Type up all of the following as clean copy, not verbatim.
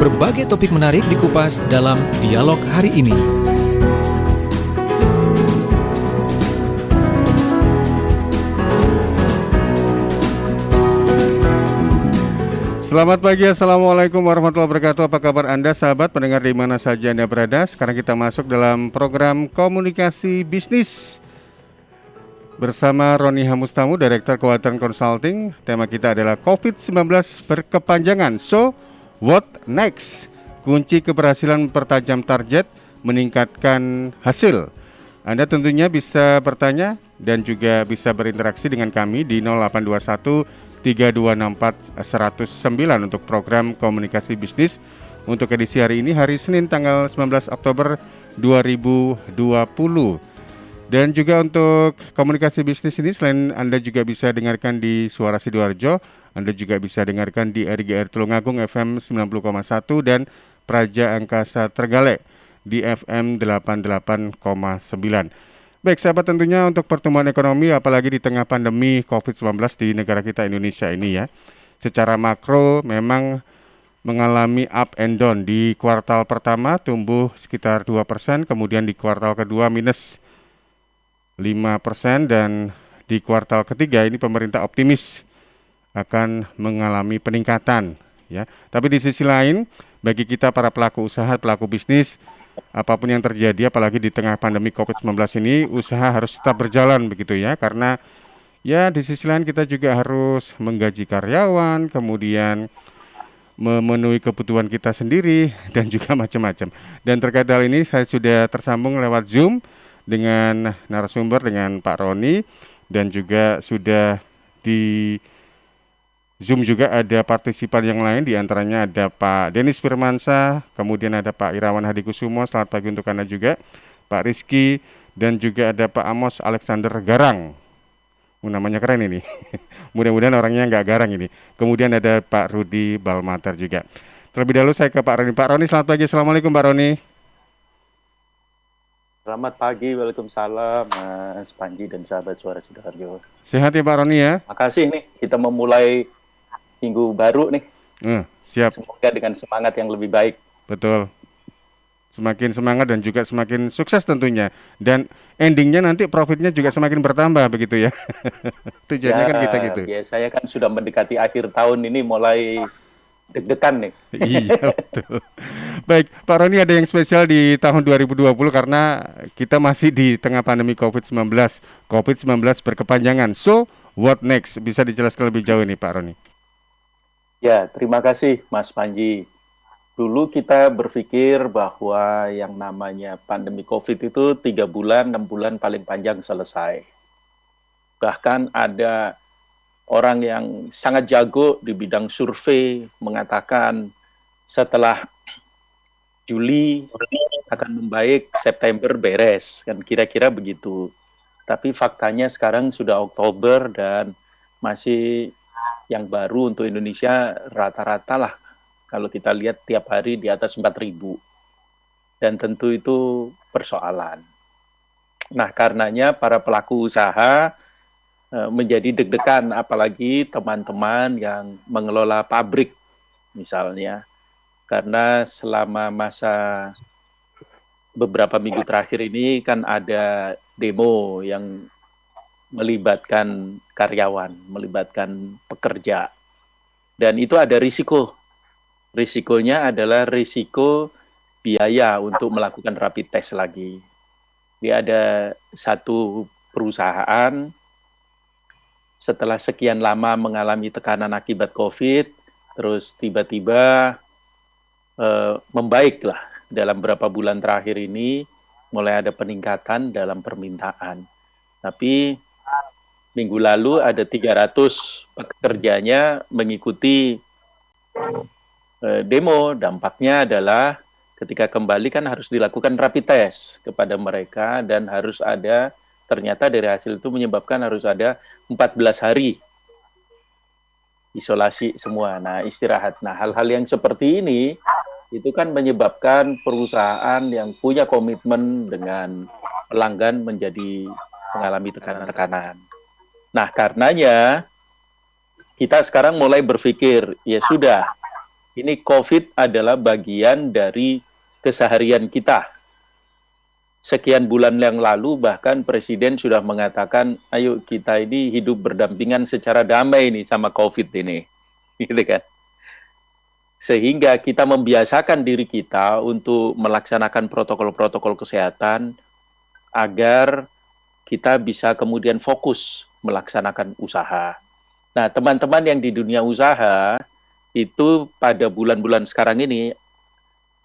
Berbagai topik menarik dikupas dalam dialog hari ini. Selamat pagi, Assalamualaikum warahmatullahi wabarakatuh. Apa kabar Anda sahabat pendengar di mana saja Anda berada? Sekarang kita masuk dalam program komunikasi bisnis bersama Roni Hamustamu, Direktur Keuangan Consulting. Tema kita adalah COVID-19 berkepanjangan. So, what next? Kunci keberhasilan mempertajam target, meningkatkan hasil. Anda tentunya bisa bertanya dan juga bisa berinteraksi dengan kami di 0821 3264 109 untuk program komunikasi bisnis untuk edisi hari ini, hari Senin tanggal 19 Oktober 2020. Dan juga untuk komunikasi bisnis ini selain Anda juga bisa dengarkan di Suara Sidoarjo, Anda juga bisa dengarkan di RGR Tulungagung FM 90,1 dan Praja Angkasa Trenggalek di FM 88,9. Baik sahabat, tentunya untuk pertumbuhan ekonomi apalagi di tengah pandemi COVID-19 di negara kita Indonesia ini ya, secara makro memang mengalami up and down. Di kuartal pertama tumbuh sekitar 2%, kemudian di kuartal kedua minus 5%, dan di kuartal ketiga ini pemerintah optimis akan mengalami peningkatan ya. Tapi di sisi lain bagi kita para pelaku usaha, pelaku bisnis, apapun yang terjadi apalagi di tengah pandemi COVID-19 ini, usaha harus tetap berjalan begitu ya. Karena ya di sisi lain kita juga harus menggaji karyawan, kemudian memenuhi kebutuhan kita sendiri dan juga macam-macam. Dan terkait hal ini saya sudah tersambung lewat Zoom dengan narasumber, dengan Pak Roni, dan juga sudah di Zoom juga ada partisipan yang lain, diantaranya ada Pak Denis Firmansyah, kemudian ada Pak Irawan Hadikusumo, selamat pagi untuk Anda juga, Pak Rizky, dan juga ada Pak Amos Alexander Garang. Namanya keren ini, mudah-mudahan orangnya nggak garang ini. Kemudian ada Pak Rudi Balmater juga. Terlebih dahulu saya ke Pak Roni. Pak Roni, selamat pagi, Assalamualaikum Pak Roni. Selamat pagi, waalaikumsalam Mas Panji dan sahabat Suara Sidoarjo. Sehat ya Pak Roni ya? Makasih nih, kita memulai minggu baru nih. Siap. Semoga dengan semangat yang lebih baik. Betul. Semakin semangat dan juga semakin sukses tentunya. Dan endingnya nanti profitnya juga semakin bertambah begitu ya. Tujuannya kan kita gitu. Biasanya kan sudah mendekati akhir tahun ini mulai deg-degan nih. Iya betul. Baik, Pak Roni, ada yang spesial di tahun 2020 karena kita masih di tengah pandemi COVID-19. COVID-19 berkepanjangan. So, what next? Bisa dijelaskan lebih jauh ini Pak Roni. Ya, terima kasih Mas Panji. Dulu kita berpikir bahwa yang namanya pandemi COVID itu 3 bulan, 6 bulan paling panjang selesai. Bahkan ada orang yang sangat jago di bidang survei mengatakan setelah Juli akan membaik, September beres, kan kira-kira begitu. Tapi faktanya sekarang sudah Oktober dan masih yang baru untuk Indonesia rata-rata lah kalau kita lihat tiap hari di atas 4.000. Dan tentu itu persoalan. Nah, karenanya para pelaku usaha menjadi deg-degan, apalagi teman-teman yang mengelola pabrik misalnya. Karena selama masa beberapa minggu terakhir ini kan ada demo yang melibatkan karyawan, melibatkan pekerja. Dan itu ada risiko. Risikonya adalah risiko biaya untuk melakukan rapid test lagi. Dia ada satu perusahaan setelah sekian lama mengalami tekanan akibat COVID, terus tiba-tiba membaiklah dalam beberapa bulan terakhir ini, mulai ada peningkatan dalam permintaan. Tapi minggu lalu ada 300 pekerjanya mengikuti demo. Dampaknya adalah ketika kembali kan harus dilakukan rapid test kepada mereka dan harus ada, ternyata dari hasil itu menyebabkan harus ada 14 hari isolasi semua. Nah, istirahat. Nah, hal-hal yang seperti ini itu kan menyebabkan perusahaan yang punya komitmen dengan pelanggan menjadi mengalami tekanan-tekanan. Nah, karenanya kita sekarang mulai berpikir, ya sudah, Ini COVID adalah bagian dari keseharian kita. Sekian bulan yang lalu bahkan Presiden sudah mengatakan, ayo kita ini hidup berdampingan secara damai nih sama COVID ini. Gitu kan. Sehingga kita membiasakan diri kita untuk melaksanakan protokol-protokol kesehatan agar kita bisa kemudian fokus melaksanakan usaha. Nah, teman-teman yang di dunia usaha itu pada bulan-bulan sekarang ini,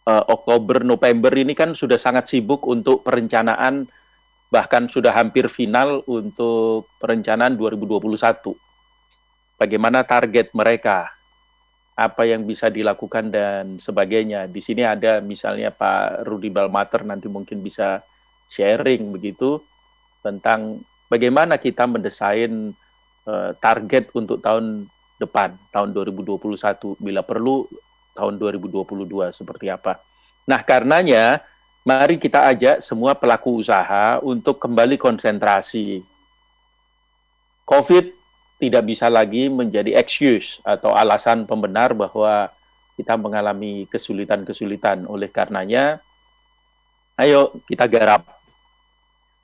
Oktober, November ini kan sudah sangat sibuk untuk perencanaan, bahkan sudah hampir final untuk perencanaan 2021. Bagaimana target mereka, apa yang bisa dilakukan dan sebagainya. Di sini ada misalnya Pak Rudi Balmater nanti mungkin bisa sharing begitu tentang bagaimana kita mendesain target untuk tahun depan, tahun 2021, bila perlu tahun 2022 seperti apa. Nah, karenanya mari kita ajak semua pelaku usaha untuk kembali konsentrasi. COVID tidak bisa lagi menjadi excuse atau alasan pembenar bahwa kita mengalami kesulitan-kesulitan. Oleh karenanya, ayo kita garap.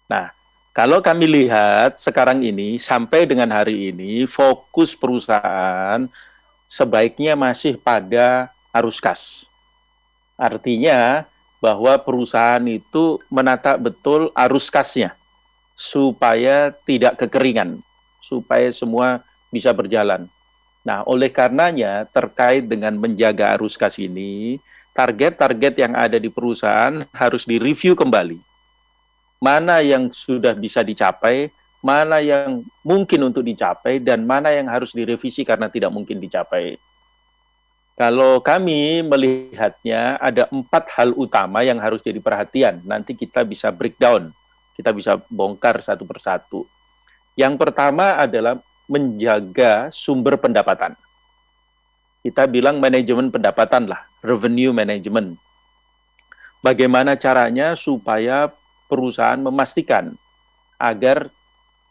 Nah, kalau kami lihat sekarang ini, sampai dengan hari ini, fokus perusahaan sebaiknya masih pada arus kas. Artinya bahwa perusahaan itu menata betul arus kasnya, supaya tidak kekeringan, supaya semua bisa berjalan. Nah, oleh karenanya terkait dengan menjaga arus kas ini, target-target yang ada di perusahaan harus direview kembali. Mana yang sudah bisa dicapai, mana yang mungkin untuk dicapai, dan mana yang harus direvisi karena tidak mungkin dicapai. Kalau kami melihatnya ada 4 hal utama yang harus jadi perhatian. Nanti kita bisa breakdown, kita bisa bongkar satu persatu. Yang pertama adalah menjaga sumber pendapatan. Kita bilang manajemen pendapatan lah, revenue management. Bagaimana caranya supaya perusahaan memastikan agar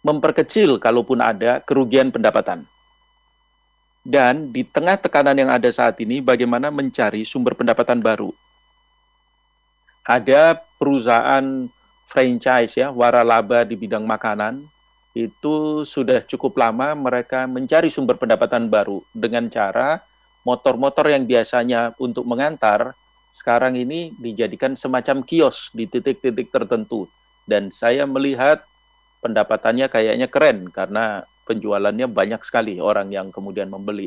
memperkecil kalaupun ada kerugian pendapatan. Dan di tengah tekanan yang ada saat ini, bagaimana mencari sumber pendapatan baru. Ada perusahaan franchise ya, waralaba di bidang makanan, itu sudah cukup lama mereka mencari sumber pendapatan baru dengan cara motor-motor yang biasanya untuk mengantar, sekarang ini dijadikan semacam kios di titik-titik tertentu. Dan saya melihat pendapatannya kayaknya keren karena penjualannya banyak sekali orang yang kemudian membeli.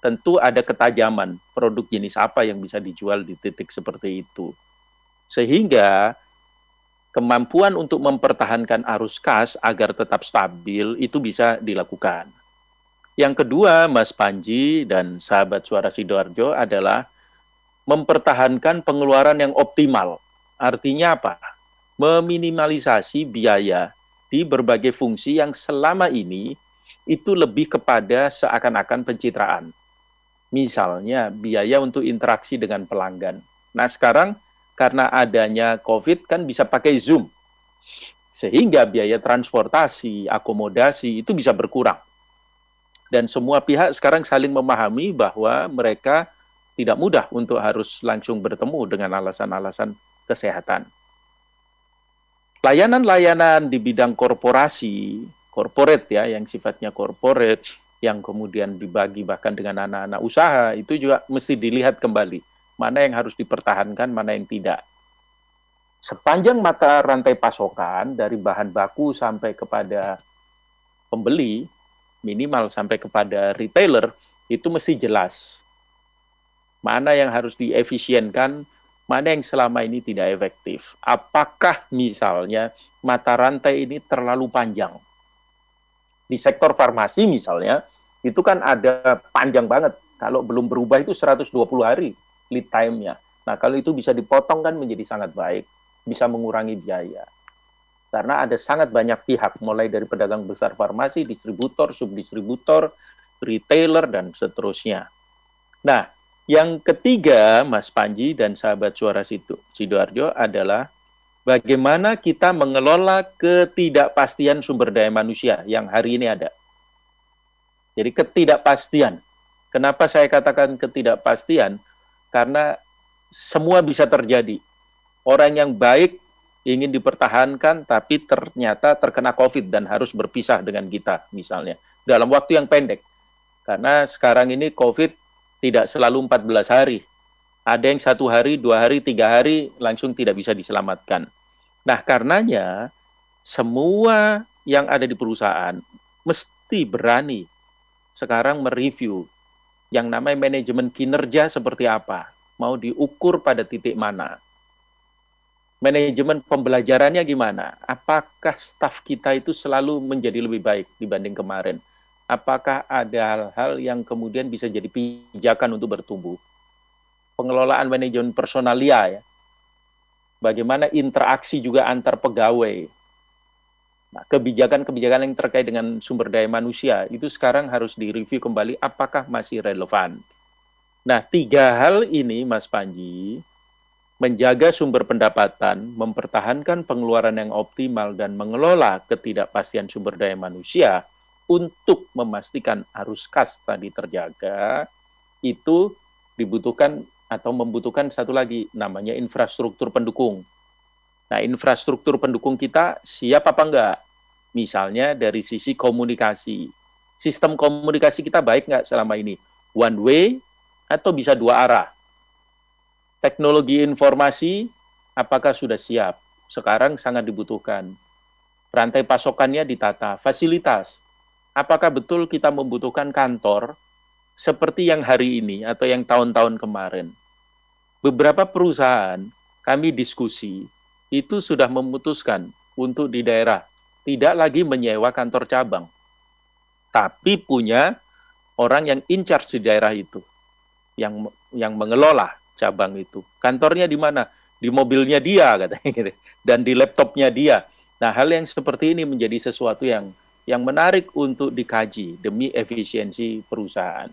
Tentu ada ketajaman produk jenis apa yang bisa dijual di titik seperti itu. Sehingga kemampuan untuk mempertahankan arus kas agar tetap stabil itu bisa dilakukan. Yang kedua, Mas Panji dan sahabat Suara Sidoarjo adalah mempertahankan pengeluaran yang optimal. Artinya apa? Meminimalisasi biaya di berbagai fungsi yang selama ini itu lebih kepada seakan-akan pencitraan. Misalnya biaya untuk interaksi dengan pelanggan. Nah sekarang karena adanya COVID kan bisa pakai Zoom. Sehingga biaya transportasi, akomodasi itu bisa berkurang. Dan semua pihak sekarang saling memahami bahwa mereka tidak mudah untuk harus langsung bertemu dengan alasan-alasan kesehatan. Layanan-layanan di bidang korporasi, corporate ya, yang sifatnya corporate, yang kemudian dibagi bahkan dengan anak-anak usaha, itu juga mesti dilihat kembali. Mana yang harus dipertahankan, mana yang tidak. Sepanjang mata rantai pasokan, dari bahan baku sampai kepada pembeli, minimal sampai kepada retailer, itu mesti jelas. Mana yang harus diefisienkan, mana yang selama ini tidak efektif. Apakah misalnya mata rantai ini terlalu panjang? Di sektor farmasi misalnya, itu kan ada panjang banget. Kalau belum berubah itu 120 hari lead time-nya. Nah, kalau itu bisa dipotong kan menjadi sangat baik, bisa mengurangi biaya. Karena ada sangat banyak pihak, mulai dari pedagang besar farmasi, distributor, subdistributor, retailer, dan seterusnya. Nah, yang ketiga, Mas Panji dan sahabat Suara Sidoarjo adalah bagaimana kita mengelola ketidakpastian sumber daya manusia yang hari ini ada. Jadi ketidakpastian. Kenapa saya katakan ketidakpastian? karena semua bisa terjadi. Orang yang baik ingin dipertahankan, tapi ternyata terkena COVID dan harus berpisah dengan kita, misalnya, dalam waktu yang pendek. Karena sekarang ini COVID tidak selalu 14 hari. Ada yang 1 hari, 2 hari, 3 hari, langsung tidak bisa diselamatkan. Nah, karenanya, semua yang ada di perusahaan mesti berani sekarang mereview yang namanya manajemen kinerja seperti apa, mau diukur pada titik mana. Manajemen pembelajarannya gimana? Apakah staf kita itu selalu menjadi lebih baik dibanding kemarin? Apakah ada hal-hal yang kemudian bisa jadi pijakan untuk bertumbuh? Pengelolaan manajemen personalia, ya. Bagaimana interaksi juga antar pegawai. Nah, kebijakan-kebijakan yang terkait dengan sumber daya manusia itu sekarang harus direview kembali apakah masih relevan. Nah, 3 hal ini, Mas Panji, menjaga sumber pendapatan, mempertahankan pengeluaran yang optimal, dan mengelola ketidakpastian sumber daya manusia untuk memastikan arus kas tadi terjaga, itu dibutuhkan atau membutuhkan satu lagi, namanya infrastruktur pendukung. Nah, infrastruktur pendukung kita siap apa enggak? Misalnya dari sisi komunikasi. Sistem komunikasi kita baik enggak selama ini? One way atau bisa 2 arah? Teknologi informasi, apakah sudah siap? Sekarang sangat dibutuhkan. Rantai pasokannya ditata. Fasilitas, apakah betul kita membutuhkan kantor seperti yang hari ini atau yang tahun-tahun kemarin? Beberapa perusahaan, kami diskusi, itu sudah memutuskan untuk di daerah tidak lagi menyewa kantor cabang, tapi punya orang yang in charge di daerah itu, yang mengelola cabang itu. Kantornya di mana? Di mobilnya dia, katanya gitu, dan di laptopnya dia. Nah, hal yang seperti ini menjadi sesuatu yang menarik untuk dikaji demi efisiensi perusahaan.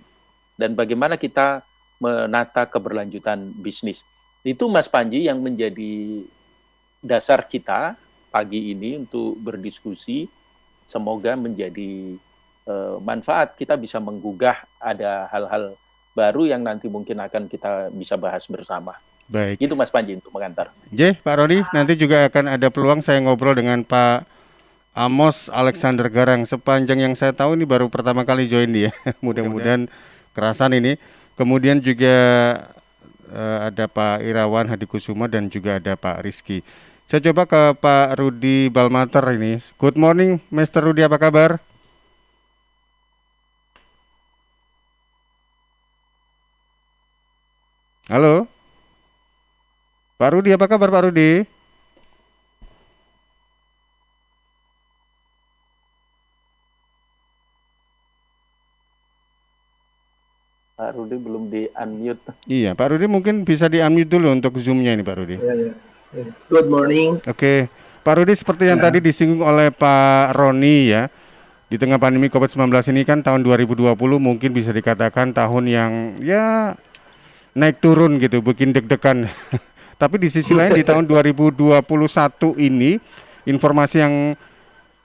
Dan bagaimana kita menata keberlanjutan bisnis. Itu, Mas Panji, yang menjadi dasar kita pagi ini untuk berdiskusi. Semoga menjadi manfaat, kita bisa menggugah ada hal-hal baru yang nanti mungkin akan kita bisa bahas bersama. Baik. Gitu, Mas Panji, untuk mengantar. Pak Roni, nanti juga akan ada peluang saya ngobrol dengan Pak Amos Alexander Garang. Sepanjang yang saya tahu ini baru pertama kali join dia. Mudah-mudahan kerasan ini. Kemudian juga ada Pak Irawan Hadikusuma dan juga ada Pak Rizky. Saya coba ke Pak Rudi Balmater ini. Good morning, Mr. Rudi, apa kabar? Halo, Pak Rudi, apa kabar Pak Rudi? Pak Rudi belum di-unmute. Iya, Pak Rudi mungkin bisa di-unmute dulu untuk Zoom-nya ini, Pak Rudi. Good morning. Oke, Pak Rudi, seperti yang tadi disinggung oleh Pak Roni ya, di tengah pandemi COVID-19 ini kan tahun 2020 mungkin bisa dikatakan tahun yang ya naik turun gitu, bikin deg-degan. Tapi di sisi lain di tahun 2021 ini, informasi yang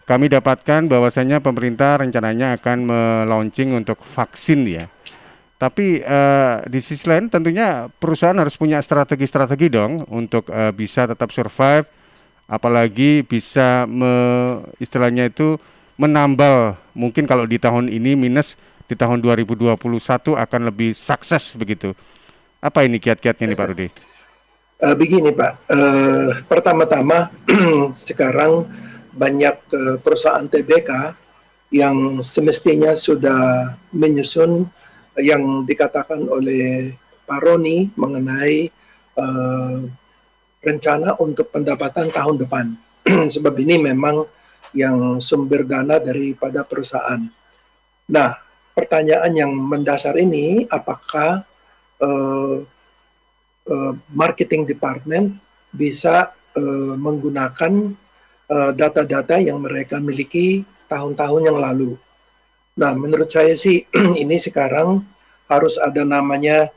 kami dapatkan bahwasanya pemerintah rencananya akan melaunching untuk vaksin ya. Tapi di sisi lain tentunya perusahaan harus punya strategi-strategi dong untuk bisa tetap survive, apalagi bisa istilahnya itu menambal, mungkin kalau di tahun ini minus, di tahun 2021 akan lebih sukses begitu. Apa ini kiat-kiatnya nih Pak Rudi? Begini Pak, pertama-tama sekarang banyak perusahaan TBK yang semestinya sudah menyusun yang dikatakan oleh Pak Roni mengenai rencana untuk pendapatan tahun depan. Sebab ini memang yang sumber dana daripada perusahaan. Nah, pertanyaan yang mendasar ini, apakah marketing department bisa menggunakan data-data yang mereka miliki tahun-tahun yang lalu. Nah, menurut saya sih ini sekarang harus ada namanya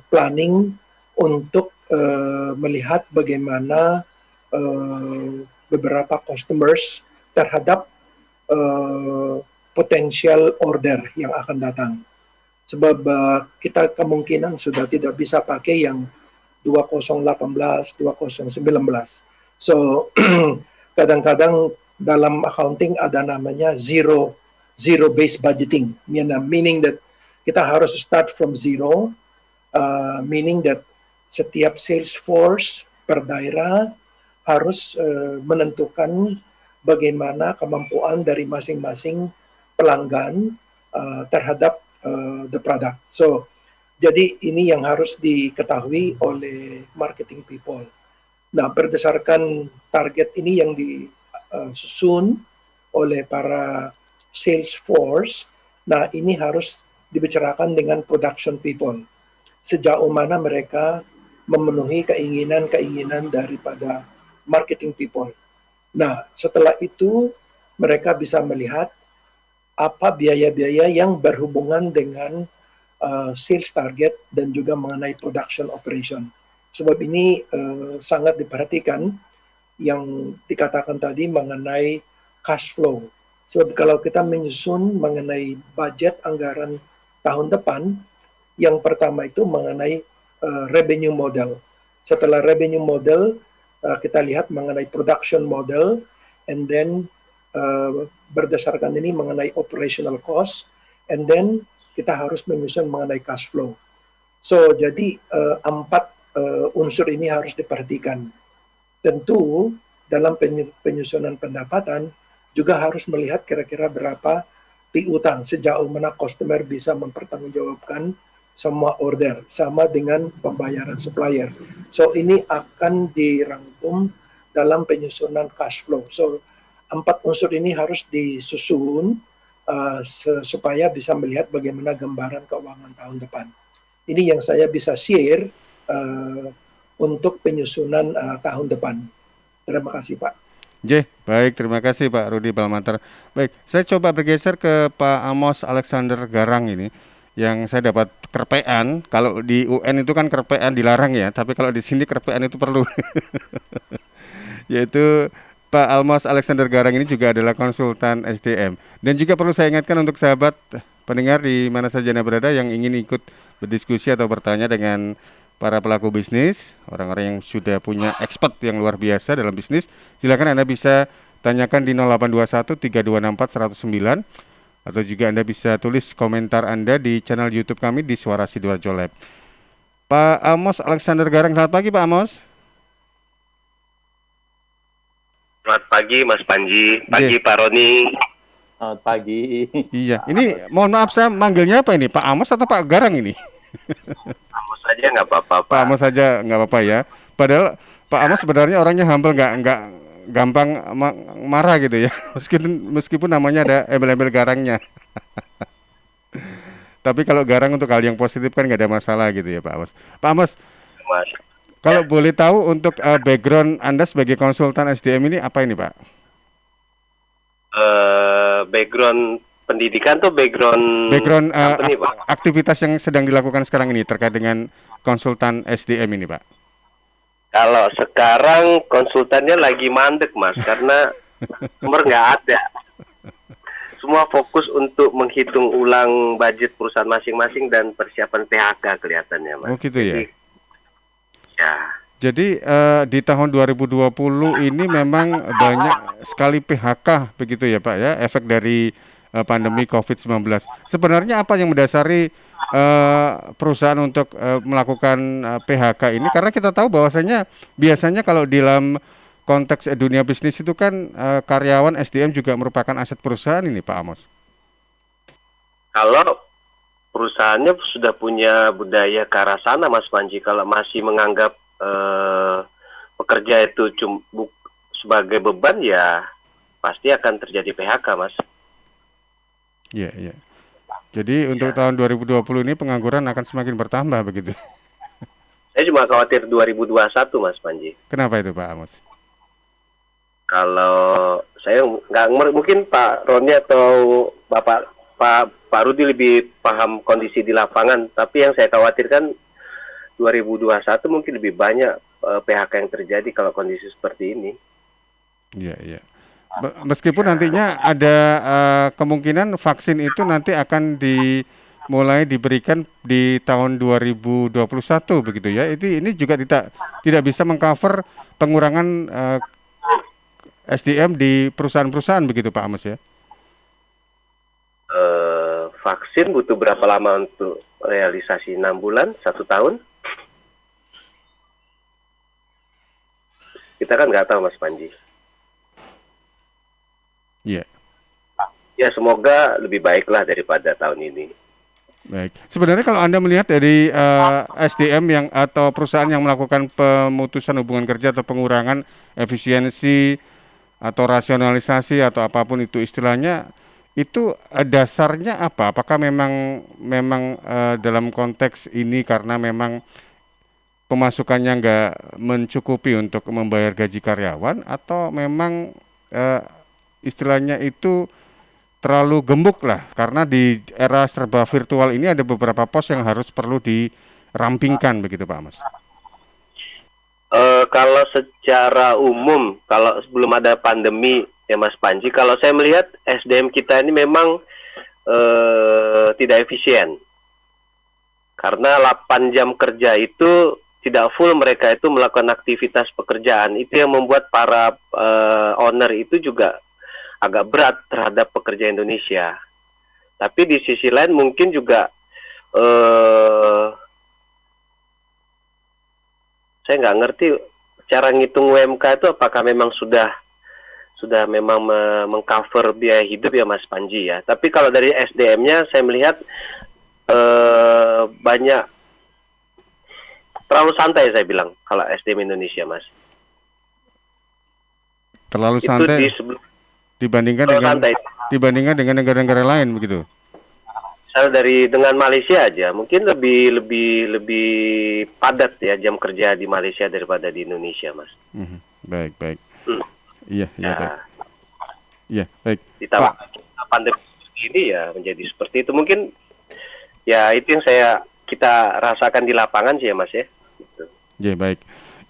planning untuk melihat bagaimana beberapa customers terhadap potensial order yang akan datang. Sebab kita kemungkinan sudah tidak bisa pakai yang 2018, 2019. So kadang-kadang dalam accounting ada namanya zero based budgeting, meaning that kita harus start from zero, meaning that setiap sales force per daerah harus menentukan bagaimana kemampuan dari masing-masing pelanggan terhadap the product. So jadi ini yang harus diketahui oleh marketing people. Nah, berdasarkan target ini yang disusun oleh para sales force, nah ini harus dibicarakan dengan production people. Sejauh mana mereka memenuhi keinginan-keinginan daripada marketing people. Nah, setelah itu mereka bisa melihat apa biaya-biaya yang berhubungan dengan sales target dan juga mengenai production operation. Sebab ini sangat diperhatikan yang dikatakan tadi mengenai cash flow. Sebab kalau kita menyusun mengenai budget anggaran tahun depan, yang pertama itu mengenai revenue model. Setelah revenue model, kita lihat mengenai production model, and then berdasarkan ini mengenai operational cost, and then kita harus menyusun mengenai cash flow. So jadi 4 unsur ini harus diperhatikan. Tentu dalam penyusunan pendapatan juga harus melihat kira-kira berapa piutang, sejauh mana customer bisa mempertanggungjawabkan semua order, sama dengan pembayaran supplier. So ini akan dirangkum dalam penyusunan cash flow. So 4 unsur ini harus disusun supaya bisa melihat bagaimana gambaran keuangan tahun depan. Ini yang saya bisa share untuk penyusunan tahun depan. Terima kasih, Pak. Baik, terima kasih Pak Rudi Balmantar. Baik, saya coba bergeser ke Pak Amos Alexander Garang ini, yang saya dapat kerpean. Kalau di UN itu kan kerpean dilarang ya, tapi kalau di sini kerpean itu perlu. Yaitu Pak Amos Alexander Garang ini juga adalah konsultan SDM. Dan juga perlu saya ingatkan untuk sahabat pendengar di mana saja Anda berada yang ingin ikut berdiskusi atau bertanya dengan para pelaku bisnis, orang-orang yang sudah punya expert yang luar biasa dalam bisnis, silakan Anda bisa tanyakan di 0821 3264 109, atau juga Anda bisa tulis komentar Anda di channel YouTube kami di Suara Sidoarjo Lab. Pak Amos Alexander Garang, selamat pagi Pak Amos. Selamat pagi Mas Panji, pagi Pak Roni. Selamat pagi. Iya, ini mohon maaf saya manggilnya apa ini, Pak Amos atau Pak Garang ini? Amos saja nggak apa-apa Pak. Pak Amos saja nggak apa-apa ya. Padahal Pak Amos sebenarnya orangnya humble, nggak gampang marah gitu ya. Meskipun namanya ada embel-embel Garangnya. Tapi kalau Garang untuk hal yang positif kan nggak ada masalah gitu ya Pak Amos. Pak Amos, Mas. kalau boleh tahu untuk background Anda sebagai konsultan SDM ini apa ini Pak? Background pendidikan tuh background company, Pak. Aktivitas yang sedang dilakukan sekarang ini terkait dengan konsultan SDM ini Pak. Kalau sekarang konsultannya lagi mandek Mas, karena sumber nggak ada. Semua fokus untuk menghitung ulang budget perusahaan masing-masing dan persiapan PHK kelihatannya Mas. Oh gitu ya. Ya. Jadi di tahun 2020 ini memang banyak sekali PHK begitu ya Pak ya, efek dari pandemi COVID-19. Sebenarnya apa yang mendasari perusahaan untuk melakukan PHK ini? Karena kita tahu bahwasanya biasanya kalau di dalam konteks dunia bisnis itu kan karyawan SDM juga merupakan aset perusahaan ini Pak Amos. Kalau perusahaannya sudah punya budaya ke arah sana Mas Panji, kalau masih menganggap pekerja itu sebagai beban ya pasti akan terjadi PHK Mas. Iya, iya. Jadi untuk tahun 2020 ini pengangguran akan semakin bertambah begitu. Saya cuma khawatir 2021 Mas Panji. Kenapa itu Pak Amos? Kalau saya nggak mungkin Pak Roni atau Pak Rudi lebih paham kondisi di lapangan, tapi yang saya khawatirkan 2021 mungkin lebih banyak PHK yang terjadi kalau kondisi seperti ini. Iya, iya. Meskipun nantinya ada kemungkinan vaksin itu nanti akan mulai diberikan di tahun 2021 begitu ya. Ini juga tidak bisa mengcover pengurangan SDM di perusahaan-perusahaan begitu Pak Amos ya. Vaksin butuh berapa lama untuk realisasi? 6 bulan, 1 tahun? Kita kan nggak tahu Mas Panji. Iya. Ya semoga lebih baiklah daripada tahun ini. Baik. Sebenarnya kalau Anda melihat dari SDM yang atau perusahaan yang melakukan pemutusan hubungan kerja atau pengurangan efisiensi atau rasionalisasi atau apapun itu istilahnya, itu dasarnya apa? Apakah memang dalam konteks ini karena memang pemasukannya nggak mencukupi untuk membayar gaji karyawan, atau memang istilahnya itu terlalu gemuk lah, karena di era serba virtual ini ada beberapa pos yang perlu dirampingkan begitu Pak Amos? Kalau secara umum, kalau sebelum ada pandemi ya Mas Panji, kalau saya melihat SDM kita ini memang tidak efisien. Karena 8 jam kerja itu tidak full mereka itu melakukan aktivitas pekerjaan. Itu yang membuat para owner itu juga agak berat terhadap pekerja Indonesia. Tapi di sisi lain mungkin juga saya nggak ngerti cara ngitung UMK itu apakah memang sudah memang mengcover biaya hidup ya Mas Panji ya. Tapi kalau dari SDM-nya saya melihat banyak terlalu santai saya bilang kalau SDM Indonesia Mas. Terlalu itu santai dibandingkan dengan negara-negara lain begitu. Misalnya dengan Malaysia aja mungkin lebih padat ya jam kerja di Malaysia daripada di Indonesia Mas. Baik. Iya baik. Iya baik. Ditambah pandemi ini ya menjadi seperti itu, mungkin ya itu yang kita rasakan di lapangan sih ya Mas ya. Gitu. Ya baik.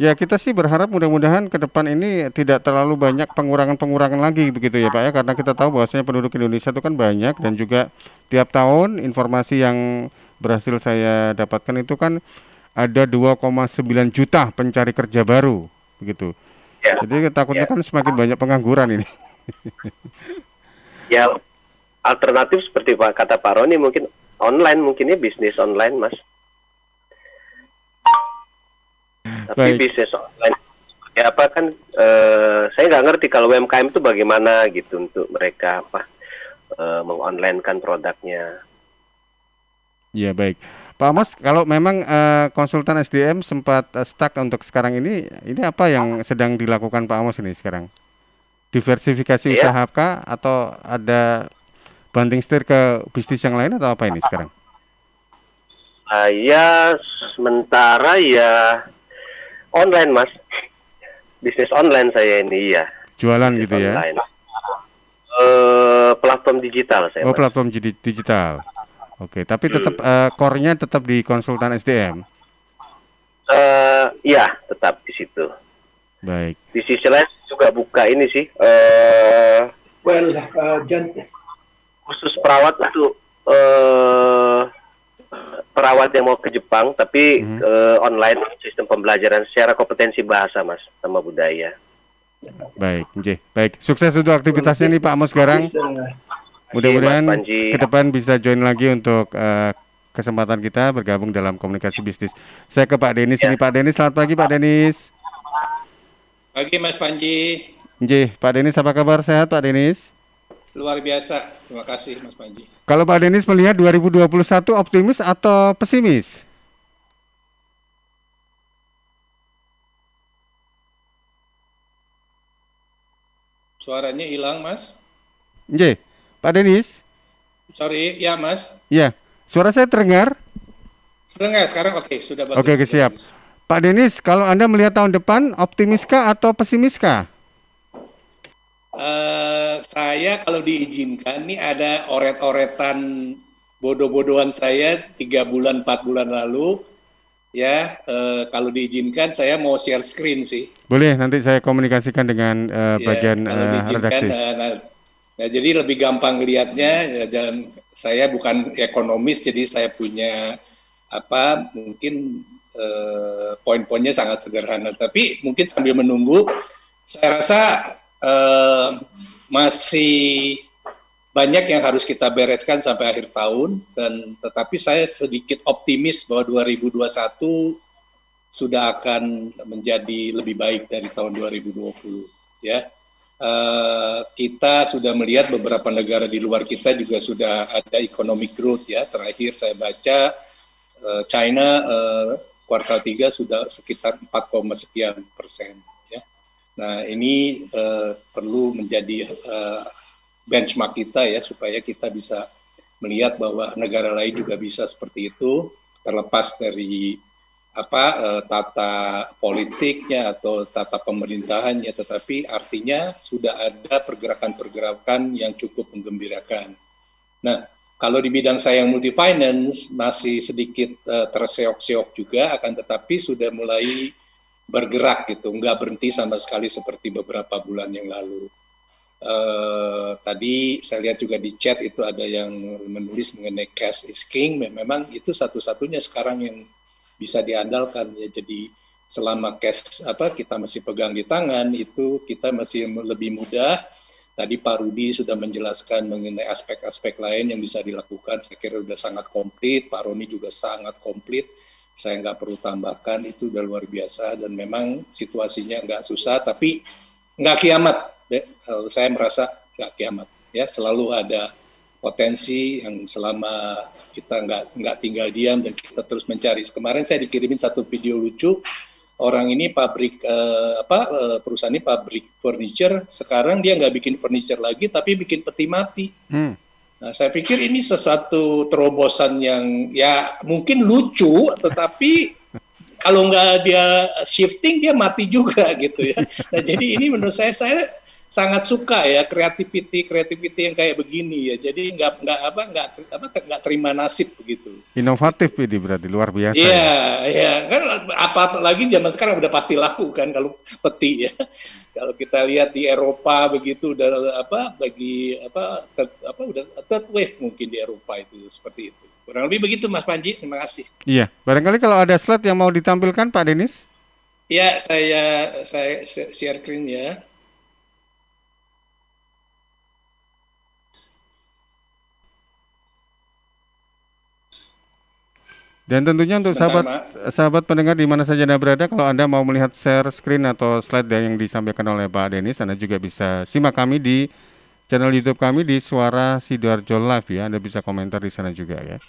Ya kita sih berharap mudah-mudahan ke depan ini tidak terlalu banyak pengurangan lagi begitu ya Pak ya, karena kita tahu bahwasanya penduduk Indonesia itu kan banyak, dan juga tiap tahun informasi yang berhasil saya dapatkan itu kan ada 2,9 juta pencari kerja baru begitu. Ya. Jadi takutnya kan semakin banyak pengangguran ini. Ya alternatif seperti kata Pak Roni mungkin online, mungkin ya bisnis online Mas. Tapi bisnis online ya apa kan saya nggak ngerti kalau UMKM itu bagaimana gitu untuk mereka mengonlinekan produknya. Ya baik, Pak Amos, kalau memang konsultan SDM sempat stuck untuk sekarang ini apa yang sedang dilakukan Pak Amos ini sekarang? Diversifikasi usaha kah, atau ada banting setir ke bisnis yang lain, atau apa ini sekarang? Ya sementara ya online Mas, bisnis online saya ini ya. Jualan bisnis gitu online. Ya? Platform digital saya. Oh Mas. Platform digital. Oke, tapi tetap core-nya tetap di konsultan SDM. Ya tetap di situ. Baik. Di sisi lain juga buka ini sih. Khusus perawat untuk perawat yang mau ke Jepang, tapi online sistem pembelajaran secara kompetensi bahasa Mas sama budaya. Baik, baik. Sukses untuk aktivitasnya nih Pak Amos sekarang. Mudah-mudahan ke depan bisa join lagi untuk kesempatan kita bergabung dalam komunikasi bisnis. Saya ke Pak Denis ini. Pak Denis, selamat pagi Pak Denis. Pagi Mas Panji. Pak Denis, apa kabar? Sehat Pak Denis? Luar biasa, terima kasih Mas Panji. Kalau Pak Denis melihat 2021 optimis atau pesimis? Suaranya hilang Mas. Pak Denis. Sorry, ya Mas. Ya, suara saya terdengar? Terdengar sekarang, oke, sudah bagus. Oke, siap. Bagus. Pak Denis, kalau Anda melihat tahun depan, optimiskah atau pesimiskah? Saya kalau diizinkan, nih ada oret-oretan bodoh-bodohan saya 3 bulan, 4 bulan lalu. Ya, kalau diizinkan saya mau share screen sih. Boleh, nanti saya komunikasikan dengan bagian redaksi. Ya, jadi lebih gampang lihatnya, ya, dan saya bukan ekonomis, jadi saya punya mungkin poin-poinnya sangat sederhana. Tapi mungkin sambil menunggu, saya rasa masih banyak yang harus kita bereskan sampai akhir tahun, tetapi saya sedikit optimis bahwa 2021 sudah akan menjadi lebih baik dari tahun 2020. Ya. Kita sudah melihat beberapa negara di luar kita juga sudah ada economic growth ya. Terakhir saya baca China kuartal 3 sudah sekitar 4, sekian persen ya. Nah, ini perlu menjadi benchmark kita ya, supaya kita bisa melihat bahwa negara lain juga bisa seperti itu, terlepas dari tata politiknya atau tata pemerintahannya, tetapi artinya sudah ada pergerakan-pergerakan yang cukup menggembirakan. Nah, kalau di bidang saya yang multi finance masih sedikit terseok-seok juga, akan tetapi sudah mulai bergerak gitu, nggak berhenti sama sekali seperti beberapa bulan yang lalu. Tadi saya lihat juga di chat itu ada yang menulis mengenai cash is king, memang itu satu-satunya sekarang yang bisa diandalkan ya. Jadi selama cash kita masih pegang di tangan, itu kita masih lebih mudah. Tadi Pak Rudi sudah menjelaskan mengenai aspek-aspek lain yang bisa dilakukan. Saya kira sudah sangat komplit. Pak Roni juga sangat komplit. Saya nggak perlu tambahkan, itu udah luar biasa, dan memang situasinya nggak susah, tapi nggak kiamat. Saya merasa nggak kiamat. Ya, selalu ada potensi yang selama kita nggak tinggal diam dan kita terus mencari. Kemarin saya dikirimin satu video lucu, orang ini pabrik perusahaan ini pabrik furniture, sekarang dia nggak bikin furniture lagi tapi bikin peti mati. Nah, saya pikir ini sesuatu terobosan yang ya mungkin lucu, tetapi kalau nggak dia shifting dia mati juga gitu ya. Nah, jadi ini menurut saya sangat suka ya kreativiti yang kayak begini ya. Jadi nggak terima nasib begitu. Inovatif ini berarti luar biasa. Iya kan, apalagi zaman sekarang udah pasti laku kan kalau peti ya. Kalau kita lihat di Eropa begitu udah udah third wave mungkin di Eropa itu seperti itu. Kurang lebih begitu Mas Panji. Terima kasih. Iya, barangkali kalau ada slide yang mau ditampilkan Pak Denis. Iya, saya share screen ya. Dan tentunya untuk sahabat pendengar di mana saja Anda berada, kalau Anda mau melihat share screen atau slide yang disampaikan oleh Pak Denis, Anda juga bisa simak kami di channel YouTube kami di Suara Sidoarjo Live ya. Anda bisa komentar di sana juga ya.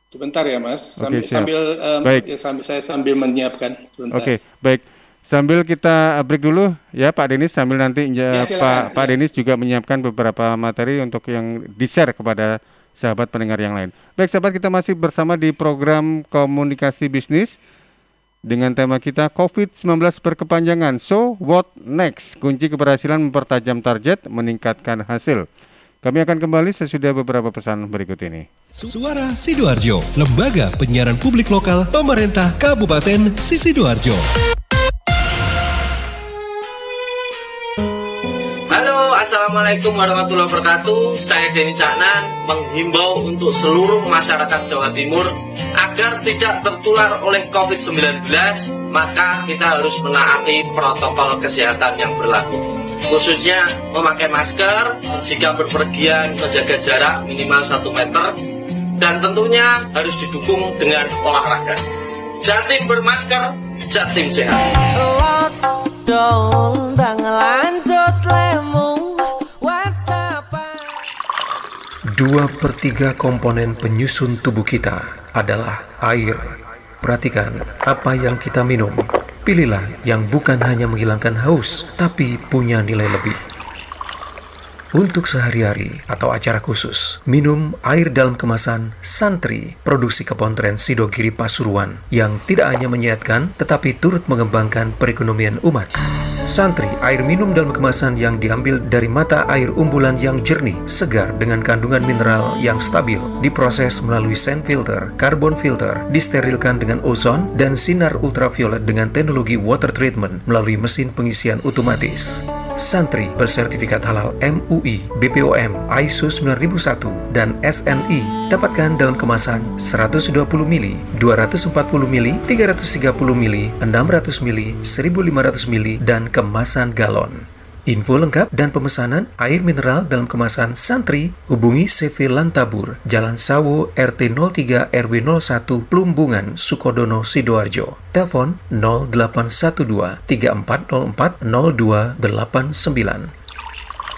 Sebentar ya Mas, saya sambil menyiapkan. Oke, baik. Sambil kita break dulu ya Pak Denis, sambil nanti Pak Denis juga menyiapkan beberapa materi untuk yang di-share kepada sahabat pendengar yang lain. Baik sahabat, kita masih bersama di program Komunikasi Bisnis dengan tema kita COVID-19 berkepanjangan. So, what next? Kunci keberhasilan mempertajam target, meningkatkan hasil. Kami akan kembali sesudah beberapa pesan berikut ini. Suara Sidoarjo, lembaga penyiaran publik lokal pemerintah Kabupaten Sidoarjo. Halo, Assalamualaikum warahmatullahi wabarakatuh. Saya Denny Caknan menghimbau untuk seluruh masyarakat Jawa Timur agar tidak tertular oleh COVID-19, maka kita harus menaati protokol kesehatan yang berlaku. Khususnya memakai masker, jika berpergian menjaga jarak minimal 1 meter, dan tentunya harus didukung dengan olahraga. Jatim bermasker, Jatim sehat. 2/3 komponen penyusun tubuh kita adalah air. Perhatikan apa yang kita minum. Pilihlah yang bukan hanya menghilangkan haus, tapi punya nilai lebih. Untuk sehari-hari atau acara khusus, minum air dalam kemasan Santri, produksi Kepontren Sidogiri Pasuruan, yang tidak hanya menyehatkan, tetapi turut mengembangkan perekonomian umat. Santri, air minum dalam kemasan yang diambil dari mata air umbulan yang jernih, segar dengan kandungan mineral yang stabil, diproses melalui sand filter, carbon filter, disterilkan dengan ozon, dan sinar ultraviolet dengan teknologi water treatment melalui mesin pengisian otomatis. Santri bersertifikat halal MUI, BPOM, ISO 9001, dan SNI dapatkan dalam kemasan 120 ml, 240 ml, 330 ml, 600 ml, 1500 ml, dan kemasan galon. Info lengkap dan pemesanan air mineral dalam kemasan Santri, hubungi CV Lantabur, Jalan Sawo, RT 03 RW 01, Plumbungan, Sukodono, Sidoarjo. Telepon 0812 3404 0289.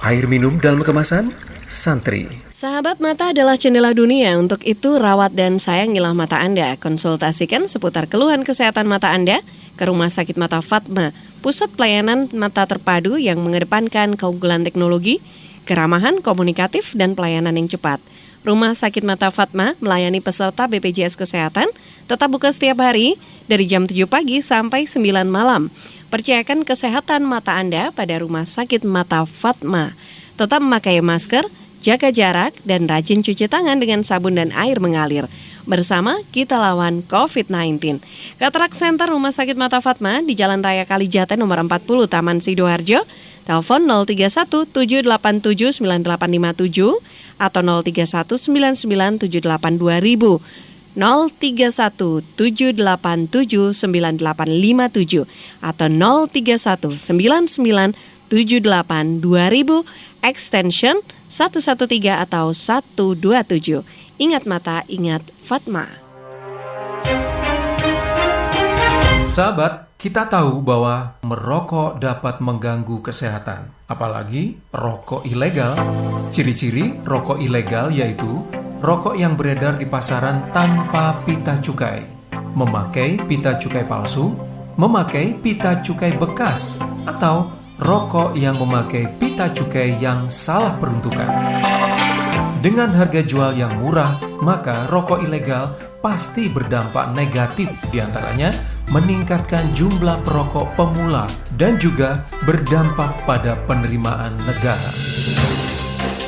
Air minum dalam kemasan Santri. Sahabat mata adalah jendela dunia, untuk itu rawat dan sayangilah mata Anda. Konsultasikan seputar keluhan kesehatan mata Anda ke Rumah Sakit Mata Fatma, pusat pelayanan mata terpadu yang mengedepankan keunggulan teknologi, keramahan, komunikatif, dan pelayanan yang cepat. Rumah Sakit Mata Fatma melayani peserta BPJS Kesehatan, tetap buka setiap hari dari jam 7 pagi sampai 9 malam. Percayakan kesehatan mata Anda pada Rumah Sakit Mata Fatma. Tetap memakai masker, jaga jarak, dan rajin cuci tangan dengan sabun dan air mengalir. Bersama kita lawan COVID-19. Katarak Center Rumah Sakit Mata Fatma di Jalan Raya Kalijati nomor 40 Taman Sidoarjo. Telepon 031 787 9857 atau 031 99 78 2000. 031 787 9857 atau 031 99 78 2000 extension 113 atau 127. Ingat mata, ingat Fatma. Sahabat, kita tahu bahwa merokok dapat mengganggu kesehatan, apalagi rokok ilegal. Ciri-ciri rokok ilegal yaitu rokok yang beredar di pasaran tanpa pita cukai, memakai pita cukai palsu, memakai pita cukai bekas, atau rokok yang memakai pita cukai yang salah peruntukan. Dengan harga jual yang murah, maka rokok ilegal pasti berdampak negatif, diantaranya meningkatkan jumlah perokok pemula dan juga berdampak pada penerimaan negara.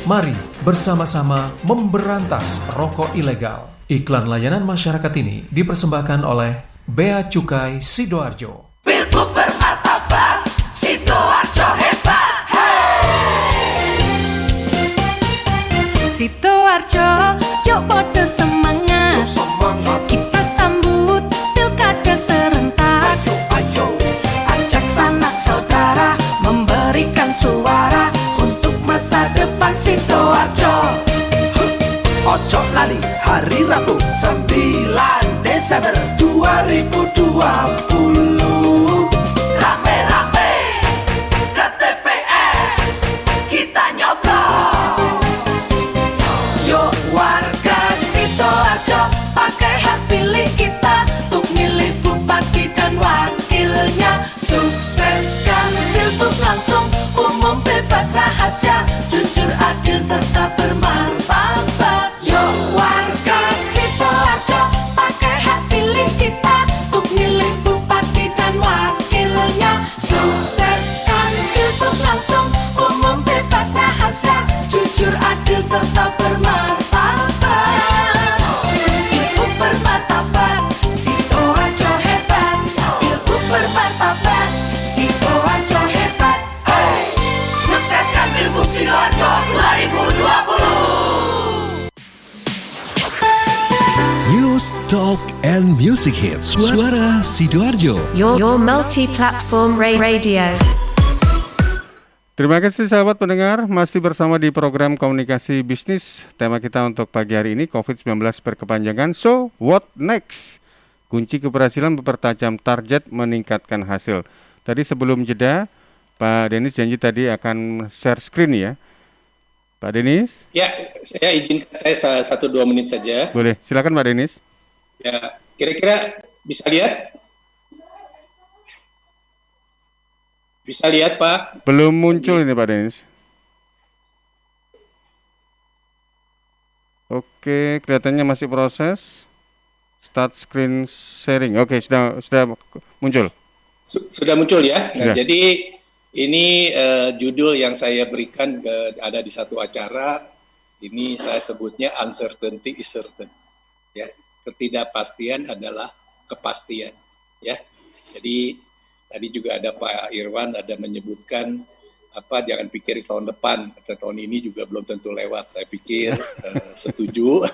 Mari bersama-sama memberantas rokok ilegal. Iklan layanan masyarakat ini dipersembahkan oleh Bea Cukai Sidoarjo. Pilgub bermartabat, Sidoarjo hebat. Sidoarjo, yuk podo semangat. Kita sambut pilkada serentak. Ajak sanak saudara memberikan suara untuk masa depan Sidoarjo. Ojo lali hari Rabu 9 Desember 2020. Rame-rame ke TPS kita nyoblos. Yuk warga Sidoarjo, pakai hak pilih kita untuk milih bupati dan wakilnya. Sukseskan pilgub langsung, umum bebas rahasia, jujur adil serta bermartabat. Yuk warga Sidoarjo, pakai hak pilih kita untuk milih bupati dan wakilnya. Sukseskan pilgub langsung, umum bebas rahasia, jujur adil serta bermartabat. Pilgub bermartabat, Sidoarjo hebat. Pilgub bermartabat, Sidoarjo hebat. Hey, sukseskan pilgub Sidoarjo 2020. News, Talk, and Music Hits. Suara Sidoarjo. Your multi-platform radio. Terima kasih sahabat pendengar, masih bersama di program Komunikasi Bisnis. Tema kita untuk pagi hari ini COVID-19 berkepanjangan. So, what next? Kunci keberhasilan mempertajam target, meningkatkan hasil. Tadi sebelum jeda, Pak Denis janji tadi akan share screen ya. Pak Denis? Ya, saya izinkan saya 1-2 menit saja. Boleh, silakan Pak Denis. Ya, kira-kira bisa lihat? Bisa lihat, Pak? Belum muncul ini Pak Denis. Oke, kelihatannya masih proses. Start screen sharing. Oke, sudah muncul. Sudah muncul ya. Nah, Sudah. jadi ini judul yang saya berikan ada di satu acara. Ini saya sebutnya uncertainty is certain. Ya, ketidakpastian adalah kepastian. Ya, jadi tadi juga ada Pak Irwan ada menyebutkan jangan pikir tahun depan atau tahun ini juga belum tentu lewat. Saya pikir setuju,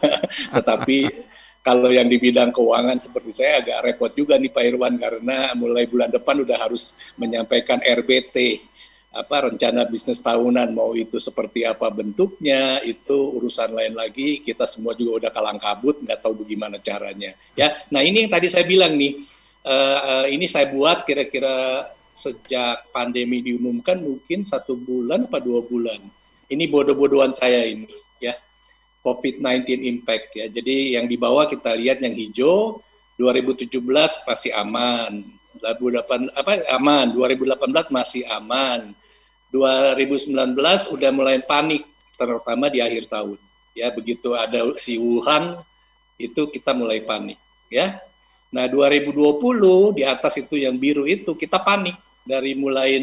tetapi kalau yang di bidang keuangan seperti saya agak repot juga nih Pak Irwan, karena mulai bulan depan udah harus menyampaikan RBT, rencana bisnis tahunan, mau itu seperti apa bentuknya, itu urusan lain lagi. Kita semua juga udah kalang kabut, nggak tahu bagaimana caranya. Ya, nah ini yang tadi saya bilang nih, ini saya buat kira-kira sejak pandemi diumumkan mungkin 1 bulan apa 2 bulan. Ini bodoh-bodohan saya ini, ya. COVID-19 impact ya. Jadi yang di bawah kita lihat yang hijau 2017 masih aman. 2018 masih aman. 2019 udah mulai panik terutama di akhir tahun. Ya, begitu ada si Wuhan itu kita mulai panik, ya. Nah, 2020 di atas itu yang biru itu kita panik dari mulai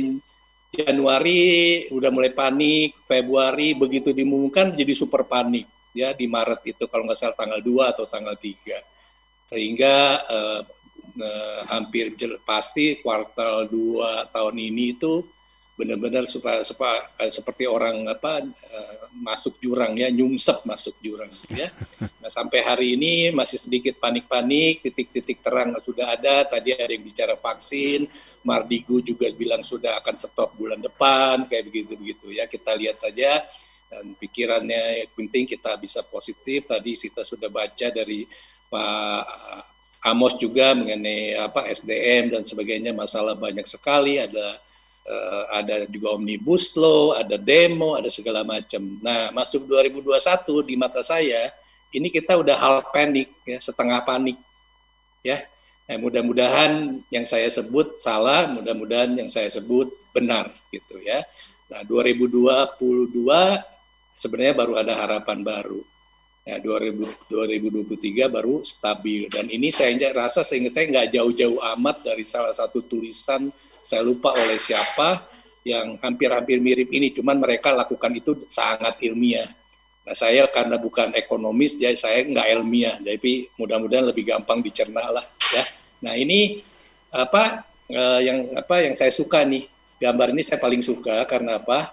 Januari udah mulai panik, Februari begitu diumumkan jadi super panik. Ya, di Maret itu kalau nggak salah tanggal 2 atau tanggal 3. Sehingga hampir pasti kuartal 2 tahun ini itu benar-benar seperti orang masuk jurang ya, nyungsep masuk jurang ya. Nah, sampai hari ini masih sedikit panik-panik, titik-titik terang sudah ada. Tadi ada yang bicara vaksin, Mardigu juga bilang sudah akan stop bulan depan, kayak begitu-begitu ya. Kita lihat saja. Dan pikirannya yang penting kita bisa positif. Tadi kita sudah baca dari Pak Amos juga mengenai SDM dan sebagainya, masalah banyak sekali, ada juga omnibus law, ada demo, ada segala macam. Nah, masuk 2021 di mata saya ini kita udah half panik ya, setengah panik ya. Nah, mudah-mudahan yang saya sebut salah, mudah-mudahan yang saya sebut benar gitu ya. Nah, 2022 sebenarnya baru ada harapan baru. Ya, 2023 baru stabil. Dan ini saya rasa sehingga saya nggak jauh-jauh amat dari salah satu tulisan, saya lupa oleh siapa, yang hampir-hampir mirip ini. Cuman mereka lakukan itu sangat ilmiah. Nah, saya karena bukan ekonomis, jadi saya nggak ilmiah. Jadi mudah-mudahan lebih gampang dicerna lah. Ya. Nah, ini yang saya suka nih. Gambar ini saya paling suka karena apa?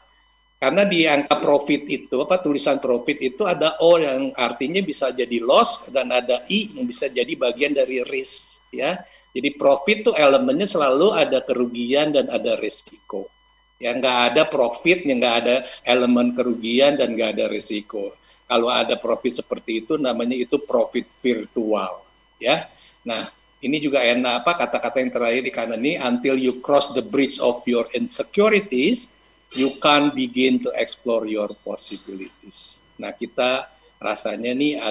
Karena di angka profit itu, tulisan profit itu ada O yang artinya bisa jadi loss dan ada I yang bisa jadi bagian dari risk, ya. Jadi profit itu elemennya selalu ada kerugian dan ada risiko. Ya, nggak ada profit, nggak ada elemen kerugian dan nggak ada risiko. Kalau ada profit seperti itu, namanya itu profit virtual, ya. Nah, ini juga enak kata-kata yang terakhir di kanan ini, until you cross the bridge of your insecurities, you can begin to explore your possibilities. Nah, kita rasanya nih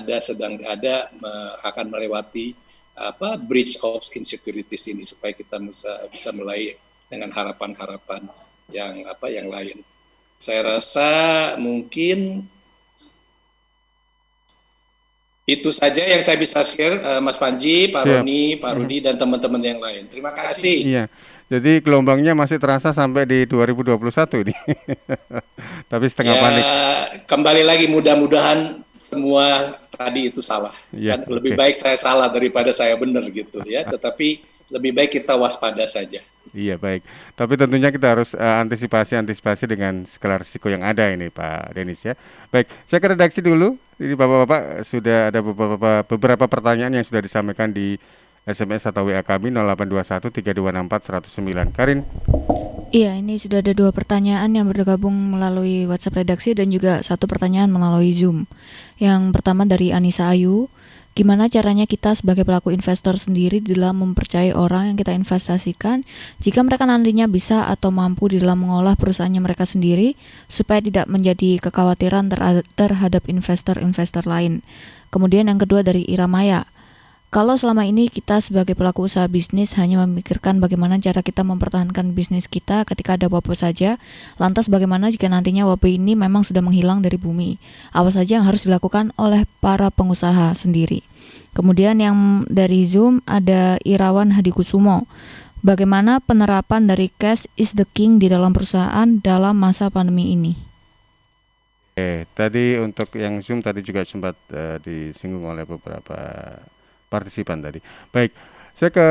akan melewati bridge of insecurities ini supaya kita bisa mulai dengan harapan-harapan yang lain. Saya rasa mungkin itu saja yang saya bisa share, Mas Panji, Pak Roni, Pak Rudi, dan teman-teman yang lain. Terima kasih. Iya, jadi gelombangnya masih terasa sampai di 2021 ini. Tapi setengah panik. Kembali lagi, mudah-mudahan semua tadi itu salah. Ya, lebih baik saya salah daripada saya benar gitu ya. Tetapi lebih baik kita waspada saja. Iya, baik. Tapi tentunya kita harus antisipasi dengan segala risiko yang ada ini, Pak Denis ya. Baik, saya ke redaksi dulu. Ini Bapak-bapak sudah ada beberapa pertanyaan yang sudah disampaikan di SMS atau WA kami 0821 3264 109. Karin. Iya, ini sudah ada 2 pertanyaan yang bergabung melalui WhatsApp redaksi dan juga 1 pertanyaan melalui Zoom. Yang pertama dari Anissa Ayu. Gimana caranya kita sebagai pelaku investor sendiri dalam mempercayai orang yang kita investasikan jika mereka nantinya bisa atau mampu di dalam mengolah perusahaannya mereka sendiri supaya tidak menjadi kekhawatiran terhadap investor-investor lain. Kemudian yang kedua dari Iramaya. Kalau selama ini kita sebagai pelaku usaha bisnis hanya memikirkan bagaimana cara kita mempertahankan bisnis kita ketika ada wabah saja, lantas bagaimana jika nantinya wabah ini memang sudah menghilang dari bumi? Apa saja yang harus dilakukan oleh para pengusaha sendiri? Kemudian yang dari Zoom ada Irawan Hadikusumo. Bagaimana penerapan dari cash is the king di dalam perusahaan dalam masa pandemi ini? Tadi untuk yang Zoom tadi juga sempat disinggung oleh beberapa partisipan tadi. Baik, saya ke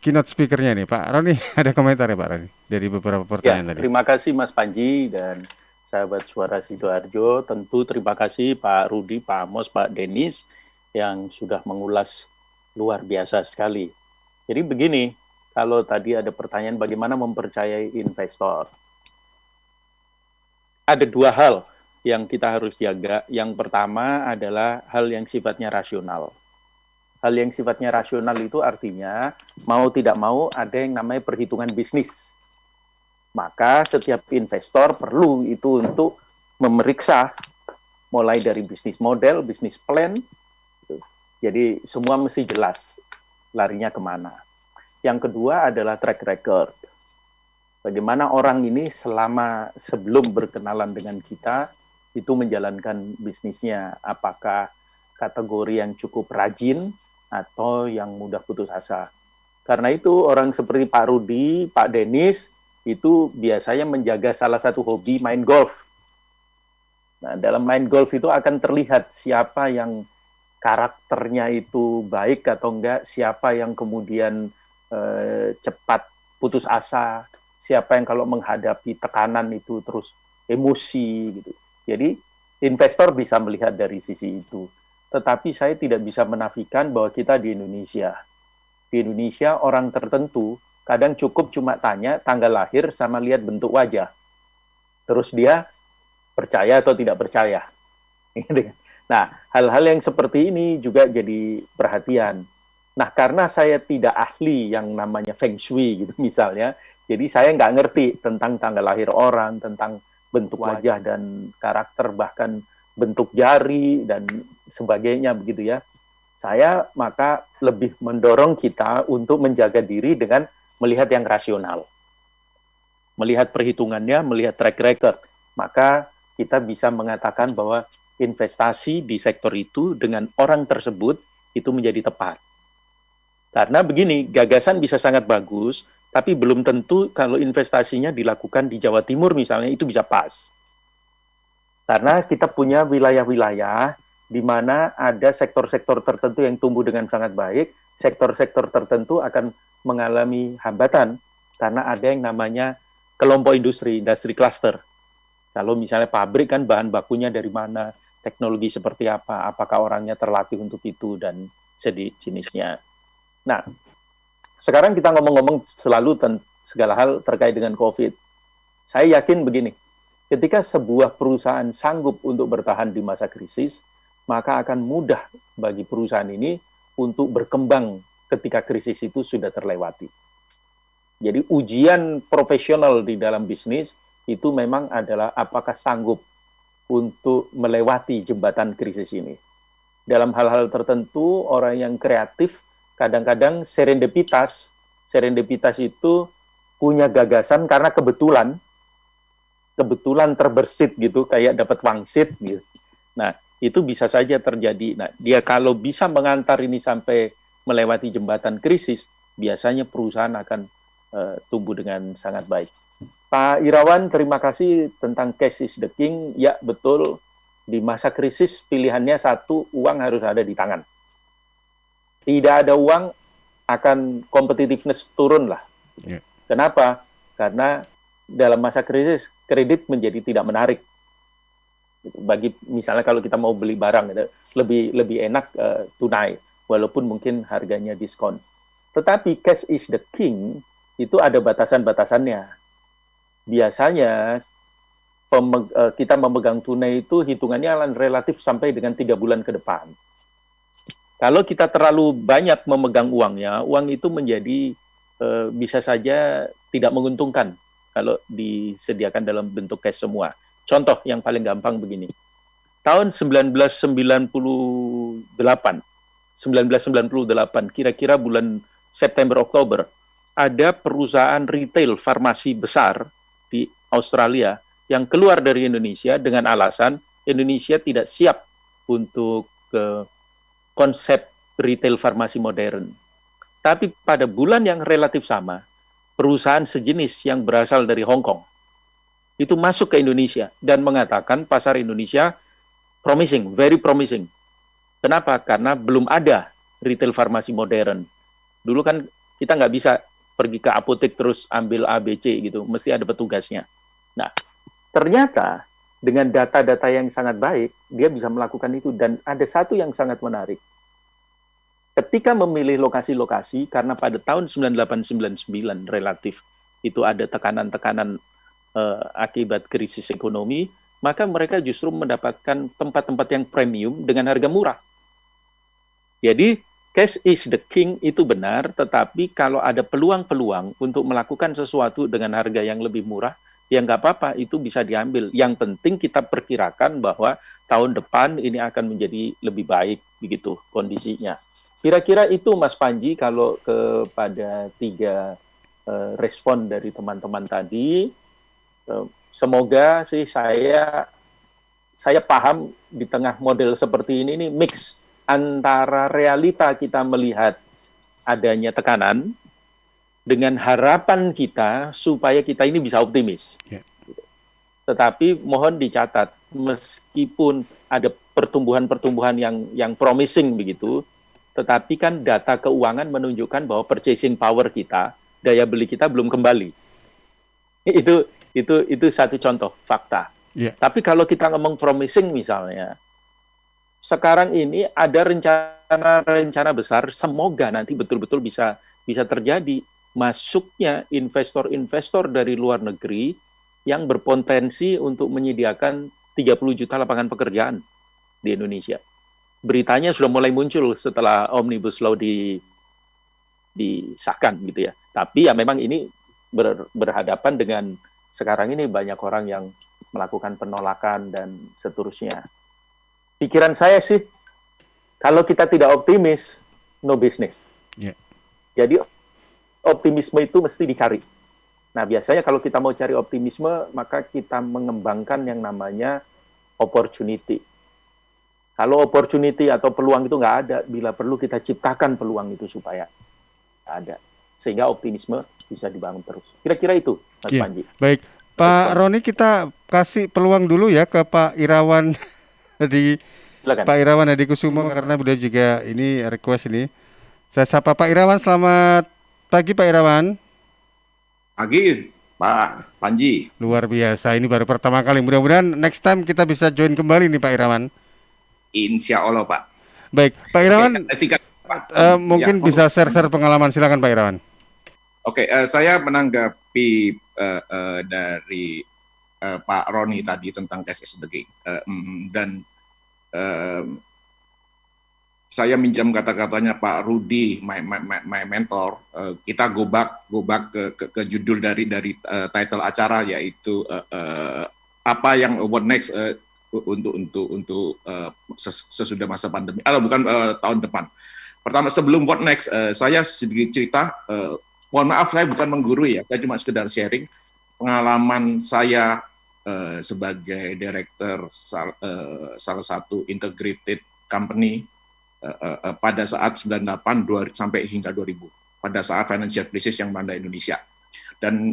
keynote speaker-nya nih, Pak Roni. Ada komentar ya Pak Roni dari beberapa Ya, pertanyaan tadi? terima kasih Mas Panji dan sahabat Suara Sidoarjo. Tentu terima kasih Pak Rudi, Pak Amos, Pak Denis yang sudah mengulas luar biasa sekali. Jadi begini, kalau tadi ada pertanyaan bagaimana mempercayai investor. Ada dua hal yang kita harus jaga. Yang pertama adalah hal yang sifatnya rasional. Hal yang sifatnya rasional itu artinya mau tidak mau ada yang namanya perhitungan bisnis. Maka setiap investor perlu itu untuk memeriksa mulai dari bisnis model, bisnis plan. Jadi semua mesti jelas larinya kemana. Yang kedua adalah track record. Bagaimana orang ini sebelum berkenalan dengan kita itu menjalankan bisnisnya. Apakah kategori yang cukup rajin atau yang mudah putus asa. Karena itu orang seperti Pak Rudi, Pak Denis, itu biasanya menjaga salah satu hobi main golf. Nah, dalam main golf itu akan terlihat siapa yang karakternya itu baik atau enggak, siapa yang kemudian cepat putus asa, siapa yang kalau menghadapi tekanan itu terus emosi gitu. Jadi investor bisa melihat dari sisi itu. Tetapi saya tidak bisa menafikan bahwa kita di Indonesia orang tertentu kadang cukup cuma tanya tanggal lahir sama lihat bentuk wajah. Terus dia percaya atau tidak percaya. Nah, hal-hal yang seperti ini juga jadi perhatian. Nah, karena saya tidak ahli yang namanya Feng Shui gitu misalnya, jadi saya nggak ngerti tentang tanggal lahir orang, tentang bentuk wajah dan karakter, bahkan bentuk jari dan sebagainya begitu ya. Saya maka lebih mendorong kita untuk menjaga diri dengan melihat yang rasional. Melihat perhitungannya, melihat track record. Maka kita bisa mengatakan bahwa investasi di sektor itu dengan orang tersebut itu menjadi tepat. Karena begini, gagasan bisa sangat bagus, tapi belum tentu kalau investasinya dilakukan di Jawa Timur misalnya itu bisa pas. Karena kita punya wilayah-wilayah di mana ada sektor-sektor tertentu yang tumbuh dengan sangat baik, sektor-sektor tertentu akan mengalami hambatan karena ada yang namanya kelompok industri cluster. Kalau misalnya pabrik kan bahan bakunya dari mana, teknologi seperti apa, apakah orangnya terlatih untuk itu, dan sejenisnya. Nah, sekarang kita ngomong-ngomong selalu segala hal terkait dengan COVID. Saya yakin begini, ketika sebuah perusahaan sanggup untuk bertahan di masa krisis, maka akan mudah bagi perusahaan ini untuk berkembang ketika krisis itu sudah terlewati. Jadi ujian profesional di dalam bisnis itu memang adalah apakah sanggup untuk melewati jembatan krisis ini. Dalam hal-hal tertentu, orang yang kreatif kadang-kadang serendipitas itu punya gagasan karena kebetulan terbersit gitu, kayak dapat wangsit gitu. Nah, itu bisa saja terjadi. Nah, dia kalau bisa mengantar ini sampai melewati jembatan krisis, biasanya perusahaan akan tumbuh dengan sangat baik. Pak Irawan, terima kasih tentang cash is the king. Ya, betul. Di masa krisis pilihannya satu, uang harus ada di tangan. Tidak ada uang, akan competitiveness turun lah. Yeah. Kenapa? Karena dalam masa krisis, kredit menjadi tidak menarik. Bagi misalnya kalau kita mau beli barang, lebih enak tunai, walaupun mungkin harganya diskon. Tetapi cash is the king, itu ada batasan-batasannya. Biasanya kita memegang tunai itu hitungannya relatif sampai dengan 3 bulan ke depan. Kalau kita terlalu banyak memegang uangnya, uang itu menjadi bisa saja tidak menguntungkan kalau disediakan dalam bentuk cash semua. Contoh yang paling gampang begini. Tahun 1998, kira-kira bulan September-Oktober, ada perusahaan retail farmasi besar di Australia yang keluar dari Indonesia dengan alasan Indonesia tidak siap untuk konsep retail farmasi modern. Tapi pada bulan yang relatif sama, perusahaan sejenis yang berasal dari Hong Kong itu masuk ke Indonesia dan mengatakan pasar Indonesia promising, very promising. Kenapa? Karena belum ada retail farmasi modern. Dulu kan Kita nggak bisa pergi ke apotek terus ambil ABC gitu, mesti ada petugasnya. Nah, ternyata dengan data-data yang sangat baik, dia bisa melakukan itu. Dan ada satu yang sangat menarik. Ketika memilih lokasi-lokasi, karena pada tahun 98-99 relatif itu ada tekanan-tekanan akibat krisis ekonomi, maka mereka justru mendapatkan tempat-tempat yang premium dengan harga murah. Jadi, cash is the king itu benar, tetapi kalau ada peluang-peluang untuk melakukan sesuatu dengan harga yang lebih murah, ya nggak apa-apa, itu bisa diambil. Yang penting kita perkirakan bahwa tahun depan ini akan menjadi lebih baik, begitu kondisinya. Kira-kira itu Mas Panji, kalau kepada 3 respon dari teman-teman tadi, semoga sih saya paham di tengah model seperti ini mix antara realita kita melihat adanya tekanan dengan harapan kita supaya kita ini bisa optimis. Yeah. Tetapi mohon dicatat, meskipun ada pertumbuhan-pertumbuhan yang promising begitu, tetapi kan data keuangan menunjukkan bahwa purchasing power kita, daya beli kita belum kembali. Itu satu contoh fakta. Yeah. Tapi kalau kita ngomong promising misalnya, sekarang ini ada rencana besar, semoga nanti betul-betul bisa terjadi masuknya investor-investor dari luar negeri yang berpotensi untuk menyediakan 30 juta lapangan pekerjaan di Indonesia. Beritanya sudah mulai muncul setelah Omnibus Law disahkan gitu ya. Tapi ya memang ini berhadapan dengan sekarang ini banyak orang yang melakukan penolakan dan seterusnya. Pikiran saya sih, kalau kita tidak optimis, no business. Yeah. Jadi optimisme itu mesti dicari. Nah, biasanya kalau kita mau cari optimisme, maka kita mengembangkan yang namanya opportunity. Kalau opportunity atau peluang itu nggak ada, bila perlu kita ciptakan peluang itu supaya ada. Sehingga optimisme bisa dibangun terus. Kira-kira itu, Mas Panji. Baik, Pak Roni, kita kasih peluang dulu ya ke Pak Irawan Silakan. Pak Irawan Hadi Kusumo, karena beliau juga ini request ini. Saya sapa Pak Irawan, selamat pagi Pak Irawan. Pagi Pak Panji. Luar biasa, ini baru pertama kali. Mudah-mudahan next time kita bisa join kembali nih Pak Irawan. Insya Allah Pak. Baik, Pak Irawan, mungkin bisa share pengalaman, silakan Pak Irawan. Oke, saya menanggapi dari Pak Roni tadi tentang cash is the king, dan saya minjam kata-katanya Pak Rudi, my mentor. Kita go back ke judul dari title acara, yaitu apa yang what next untuk sesudah masa pandemi. Bukan tahun depan. Pertama, sebelum what next, saya sedikit cerita. Mohon maaf, saya bukan menggurui ya. Saya cuma sekedar sharing pengalaman saya sebagai director salah satu integrated company pada saat 98 sampai hingga 2000, pada saat financial crisis yang melanda Indonesia. Dan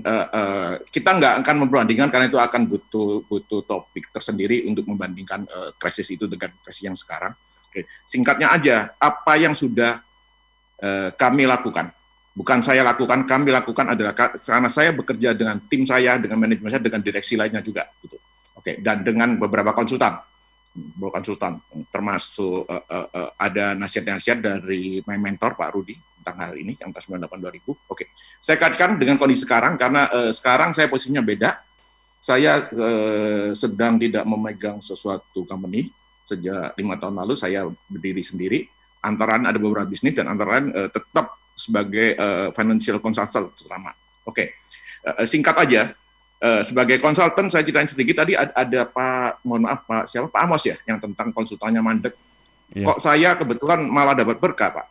kita nggak akan membandingkan karena itu akan butuh topik tersendiri untuk membandingkan krisis itu dengan krisis yang sekarang. Oke. Singkatnya aja, apa yang sudah kami lakukan, bukan saya lakukan, kami lakukan adalah karena saya bekerja dengan tim saya, dengan manajemen saya, dengan direksi lainnya juga, gitu. Oke. Dan dengan beberapa konsultan, termasuk ada nasihat-nasihat dari my mentor Pak Rudi tentang hal ini yang tahun 98-2000. Oke, saya kaitkan dengan kondisi sekarang karena sekarang saya posisinya beda. Saya sedang tidak memegang sesuatu company sejak 5 tahun lalu. Saya berdiri sendiri. Antara lain ada beberapa bisnis dan antara lain tetap sebagai financial consultant terutama. Oke, singkat aja. Sebagai konsultan saya ceritain sedikit tadi ada Pak Amos ya yang tentang konsultannya mandek. Yeah. Kok saya kebetulan malah dapat berkah Pak.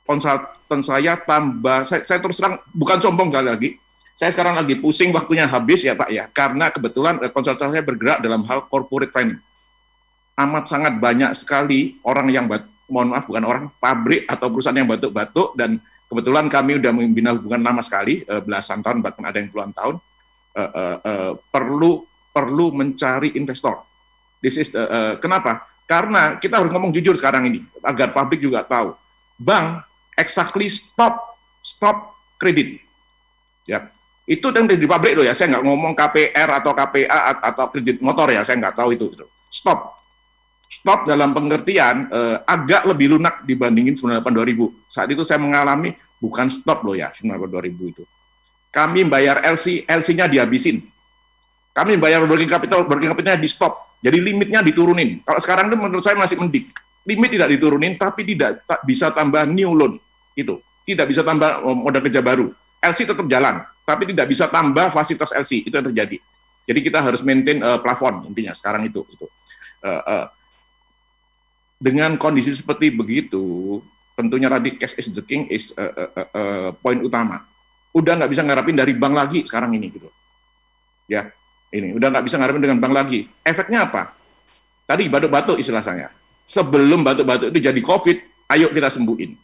Konsultan saya tambah, saya terus terang bukan sombong sekali lagi. Saya sekarang lagi pusing, waktunya habis ya Pak ya, karena kebetulan konsultan saya bergerak dalam hal corporate finance. Amat sangat banyak sekali orang yang pabrik atau perusahaan yang batuk-batuk, dan kebetulan kami udah membina hubungan lama sekali, belasan tahun bahkan ada yang puluhan tahun. Perlu mencari investor. This is kenapa? Karena kita harus ngomong jujur sekarang ini agar publik juga tahu. Bank exactly stop stop kredit. Ya, itu yang di pabrik loh ya. Saya nggak ngomong KPR atau KPA atau kredit motor ya. Saya nggak tahu itu. Stop dalam pengertian agak lebih lunak dibandingin 98.2000. Saat itu saya mengalami bukan stop loh ya 98.2000 itu. Kami bayar LC-nya dihabisin. Kami bayar working capitalnya di stop. Jadi limitnya diturunin. Kalau sekarang itu menurut saya masih mending. Limit tidak diturunin, tapi tidak bisa tambah new loan. Itu tidak bisa tambah modal kerja baru. LC tetap jalan, tapi tidak bisa tambah fasilitas LC. Itu yang terjadi. Jadi kita harus maintain plafon intinya sekarang itu. Dengan kondisi seperti begitu, tentunya tadi cash is the king is poin utama. Udah nggak bisa ngarapin dari bank lagi sekarang ini gitu. Ya. Ini udah nggak bisa ngarepin dengan bank lagi. Efeknya apa? Tadi batuk-batuk istilah saya. Sebelum batuk-batuk itu jadi COVID, ayo kita sembuhin.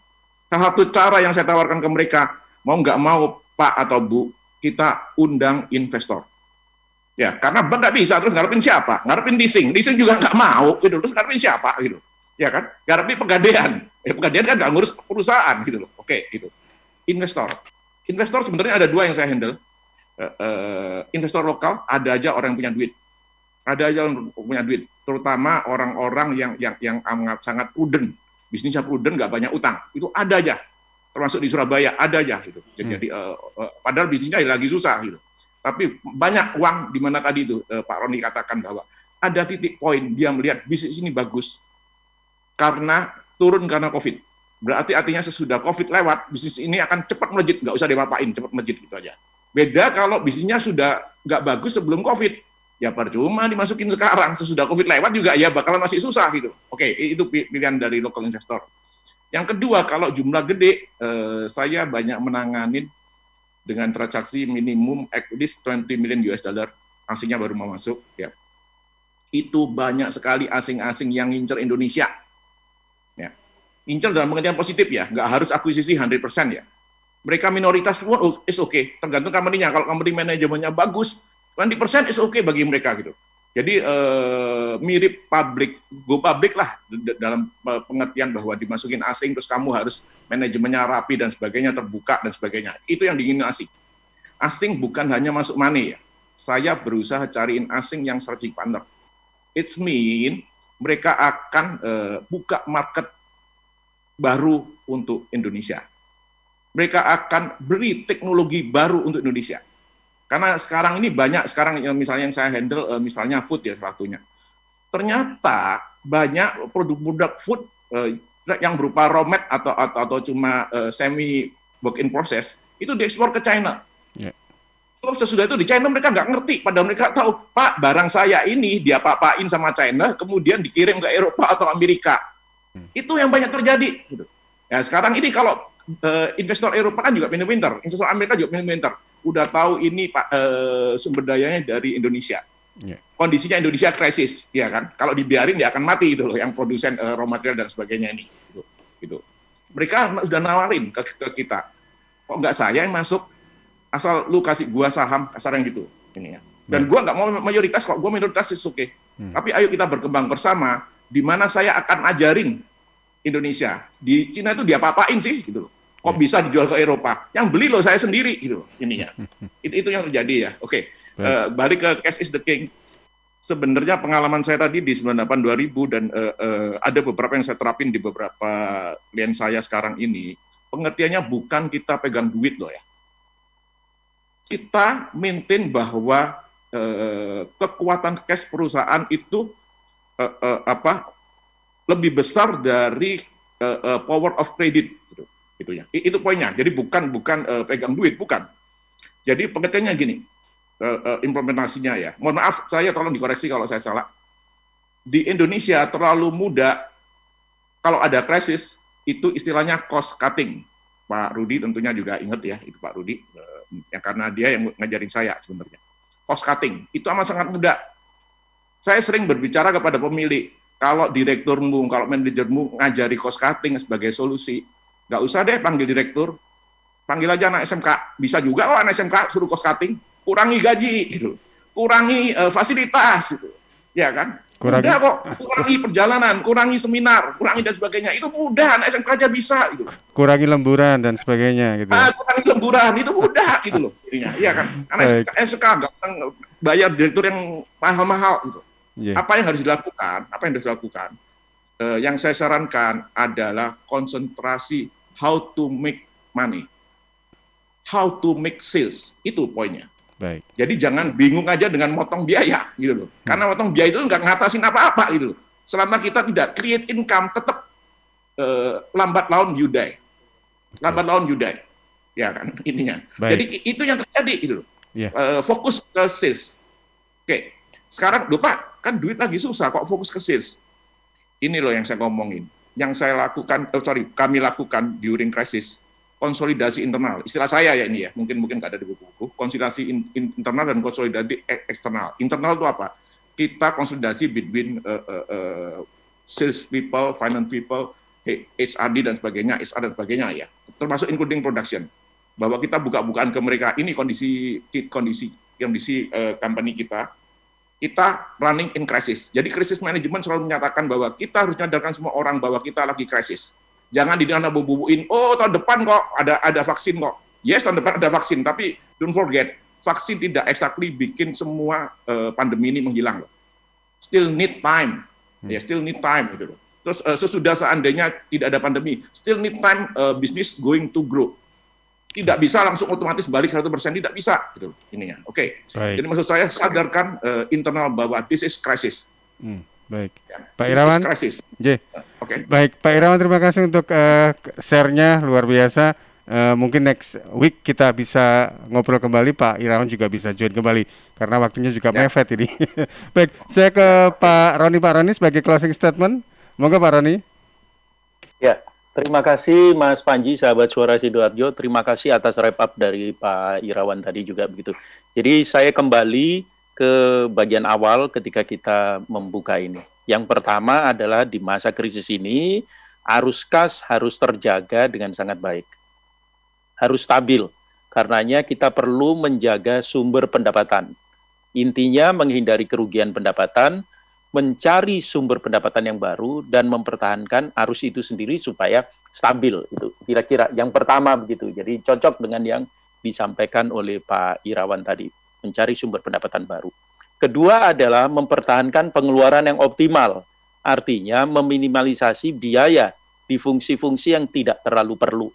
Salah satu cara yang saya tawarkan ke mereka, mau nggak mau Pak atau Bu, kita undang investor. Ya, karena bank nggak bisa terus ngarepin siapa? Ngarepin leasing juga nggak mau, gitu. Terus ngarepin siapa? Gitu. Ya kan? Ngarepin pegadaian. Pegadaian kan nggak ngurus perusahaan, gitu loh. Oke, gitu. Investor sebenarnya ada dua yang saya handle. Investor lokal ada aja orang yang punya duit, terutama orang-orang yang sangat prudent, bisnisnya prudent, nggak banyak utang, itu ada aja, termasuk di Surabaya ada aja gitu. Jadi padahal bisnisnya lagi susah gitu, tapi banyak uang. Di mana tadi itu Pak Roni katakan bahwa ada titik poin dia melihat bisnis ini bagus karena turun karena COVID. Berarti artinya sesudah COVID lewat, bisnis ini akan cepat melejit, nggak usah dipapain, cepat melejit gitu aja. Beda kalau bisnisnya sudah nggak bagus sebelum COVID, ya percuma dimasukin sekarang. Sesudah COVID lewat juga ya bakalan masih susah gitu. Oke, itu pilihan dari local investor. Yang kedua, kalau jumlah gede, saya banyak menanganin dengan transaksi minimum at least 20 million US dollar, asingnya baru mau masuk. Ya. Itu banyak sekali asing-asing yang ngincer Indonesia. Ya. Ngincer dalam pengertian positif ya, nggak harus akuisisi 100% ya. Mereka minoritas pun is okay, tergantung company-nya. Kalau company manajemennya bagus, 20% is okay bagi mereka gitu. Jadi mirip go public lah dalam pengertian bahwa dimasukin asing terus kamu harus manajemennya rapi dan sebagainya, terbuka dan sebagainya. Itu yang diinginin asing. Asing bukan hanya masuk money ya. Saya berusaha cariin asing yang strategic partner. It's mean mereka akan buka market baru untuk Indonesia. Mereka akan beri teknologi baru untuk Indonesia. Karena sekarang ini banyak, misalnya yang saya handle, misalnya food ya salah satunya. Ternyata banyak produk-produk food yang berupa raw mat atau cuma semi work in process, itu diekspor ke China. Yeah. Terus sesudah itu di China mereka nggak ngerti, padahal mereka tahu, Pak, barang saya ini diapa-apain sama China, kemudian dikirim ke Eropa atau Amerika. Itu yang banyak terjadi. Gitu. Ya, sekarang ini kalau investor Eropa kan juga pinter-pinter, investor Amerika juga pinter-pinter. Udah tahu ini Pak sumber dayanya dari Indonesia. Yeah. Kondisinya Indonesia krisis, ya kan? Kalau dibiarin dia akan mati itu loh, yang produsen raw material dan sebagainya ini. Gitu. Mereka sudah nawarin ke kita, kok nggak saya yang masuk, asal lu kasih gua saham, kasar yang gitu. Ini ya. Dan gua nggak mau mayoritas kok, gua minoritas is okay. Tapi ayo kita berkembang bersama, di mana saya akan ajarin Indonesia. Di Cina itu dia apa-apain sih gitu loh. Kok bisa dijual ke Eropa? Yang beli loh saya sendiri gitu loh ininya. Itu yang terjadi ya. Oke. Balik ke cash is the king. Sebenarnya pengalaman saya tadi di 98-2000 dan ada beberapa yang saya terapin di beberapa klien saya sekarang ini. Pengertiannya bukan kita pegang duit loh ya. Kita maintain bahwa kekuatan cash perusahaan itu lebih besar dari power of credit gitu. Itunya. Itu poinnya. Jadi bukan pegang duit, bukan. Jadi pengertiannya gini, implementasinya ya. Mohon maaf, saya tolong dikoreksi kalau saya salah. Di Indonesia terlalu muda, kalau ada krisis, itu istilahnya cost cutting. Pak Rudi tentunya juga ingat ya, itu Pak Rudi, yang karena dia yang ngajarin saya sebenarnya. Cost cutting, itu amat sangat mudah. Saya sering berbicara kepada pemilik, kalau direkturmu, kalau manajermu ngajari cost cutting sebagai solusi, nggak usah deh panggil direktur, panggil aja anak SMK. Bisa juga kok anak SMK suruh cost cutting, kurangi gaji, gitu, kurangi fasilitas, gitu, ya kan? Kurangi. Mudah kok, kurangi perjalanan, kurangi seminar, kurangi dan sebagainya. Itu mudah, anak SMK aja bisa gitu. Kurangi lemburan dan sebagainya gitu. Kurangi lemburan, itu mudah gitu loh. Iya kan, anak SMK gampang bayar direktur yang mahal-mahal gitu. Yeah. Apa yang harus dilakukan? Yang saya sarankan adalah konsentrasi how to make money, how to make sales. Itu poinnya. Baik. Jadi jangan bingung aja dengan motong biaya gitu loh. Karena motong biaya itu nggak ngatasin apa-apa gitu loh. Selama kita tidak create income, tetap lambat laun you die. Lambat laun you die. Ya kan intinya. Baik. Jadi itu yang terjadi gitu loh. Yeah. Fokus ke sales. Oke. Sekarang loh Pak, kan duit lagi susah kok fokus ke sales. Ini loh yang saya ngomongin. Yang saya lakukan, kami lakukan during crisis, konsolidasi internal. Istilah saya ya ini ya, mungkin nggak ada di buku-buku. Konsolidasi internal dan konsolidasi eksternal. Internal itu apa? Kita konsolidasi between sales people, finance people, HRD dan sebagainya, HR dan sebagainya ya. Termasuk including production. Bahwa kita buka-bukaan ke mereka, ini kondisi company kita running in crisis. Jadi krisis manajemen selalu menyatakan bahwa kita harus menyadarkan semua orang bahwa kita lagi krisis. Jangan bubuin, oh tahun depan kok ada vaksin kok. Yes, tahun depan ada vaksin, tapi don't forget, vaksin tidak exactly bikin semua pandemi ini menghilang loh. Still need time. Ya, still need time gitu loh. Terus sesudah seandainya tidak ada pandemi, still need time business going to grow. Tidak bisa langsung otomatis balik 100%, tidak bisa gitu ininya. Oke. Jadi maksud saya sadarkan internal bahwa this is crisis. Baik. Pak Irawan. Oke. Baik, Pak Irawan, terima kasih untuk share-nya luar biasa. Mungkin next week kita bisa ngobrol kembali, Pak Irawan juga bisa join kembali karena waktunya juga mepet ini. Baik, saya ke Pak Roni sebagai closing statement. Monggo Pak Roni. Ya. Terima kasih Mas Panji, sahabat Suara Sidoarjo. Terima kasih atas wrap up dari Pak Irawan tadi juga begitu. Jadi saya kembali ke bagian awal ketika kita membuka ini. Yang pertama adalah di masa krisis ini, arus kas harus terjaga dengan sangat baik. Harus stabil. Karenanya kita perlu menjaga sumber pendapatan. Intinya menghindari kerugian pendapatan, mencari sumber pendapatan yang baru dan mempertahankan arus itu sendiri supaya stabil. Itu kira-kira yang pertama begitu. Jadi cocok dengan yang disampaikan oleh Pak Irawan tadi, mencari sumber pendapatan baru. Kedua adalah mempertahankan pengeluaran yang optimal, artinya meminimalisasi biaya di fungsi-fungsi yang tidak terlalu perlu.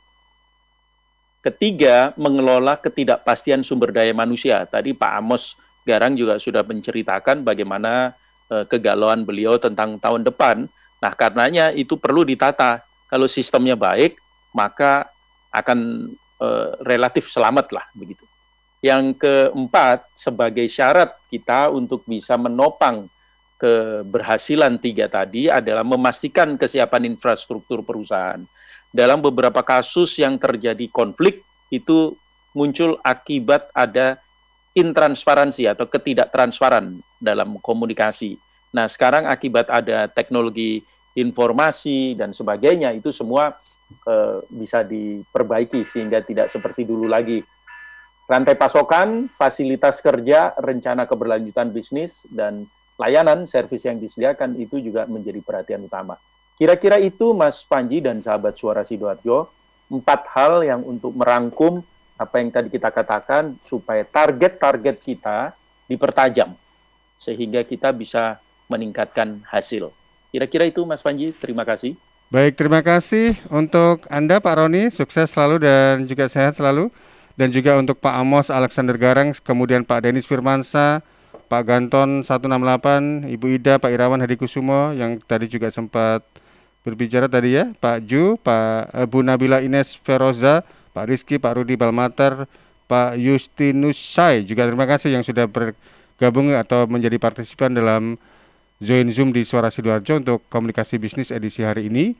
Ketiga, mengelola ketidakpastian sumber daya manusia. Tadi Pak Amos Garang juga sudah menceritakan bagaimana kegalauan beliau tentang tahun depan. Nah, karenanya itu perlu ditata. Kalau sistemnya baik, maka akan relatif selamat lah begitu. Yang keempat, sebagai syarat kita untuk bisa menopang keberhasilan 3 tadi adalah memastikan kesiapan infrastruktur perusahaan. Dalam beberapa kasus yang terjadi konflik, itu muncul akibat ada intransparansi atau ketidaktransparan dalam komunikasi. Nah, sekarang akibat ada teknologi informasi dan sebagainya, itu semua bisa diperbaiki sehingga tidak seperti dulu lagi. Rantai pasokan, fasilitas kerja, rencana keberlanjutan bisnis, dan layanan servis yang disediakan itu juga menjadi perhatian utama. Kira-kira itu Mas Panji dan sahabat Suara Sidoarjo, 4 hal yang untuk merangkum apa yang tadi kita katakan supaya target-target kita dipertajam sehingga kita bisa meningkatkan hasil. Kira-kira itu Mas Panji, terima kasih. Baik, terima kasih untuk Anda Pak Roni, sukses selalu dan juga sehat selalu. Dan juga untuk Pak Amos Alexander Garang, kemudian Pak Denis Firmansa, Pak Ganton 168, Ibu Ida, Pak Irawan Hadikusumo yang tadi juga sempat berbicara tadi ya, Pak Ju, Pak Bu Nabila Ines Feroza, Pak Rizky, Pak Rudi Balmater, Pak Justinus Sai, juga terima kasih yang sudah bergabung atau menjadi partisipan dalam join Zoom di Suara Sidoarjo untuk komunikasi bisnis edisi hari ini,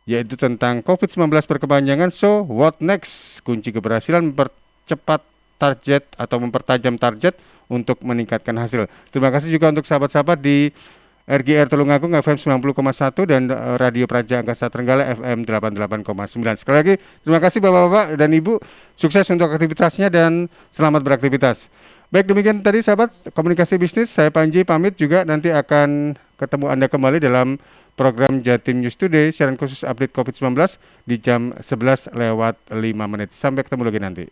yaitu tentang COVID-19 berkepanjangan. So, what next? Kunci keberhasilan mempercepat target atau mempertajam target untuk meningkatkan hasil. Terima kasih juga untuk sahabat-sahabat di RGR Tulungagung FM 90,1 dan Radio Praja Angkasa Tenggala FM 88,9. Sekali lagi terima kasih Bapak-bapak dan Ibu, sukses untuk aktivitasnya dan selamat beraktivitas. Baik, demikian tadi sahabat komunikasi bisnis, saya Panji pamit juga, nanti akan ketemu Anda kembali dalam program Jatim News Today, siaran khusus update COVID-19 di jam 11:05. Sampai ketemu lagi nanti.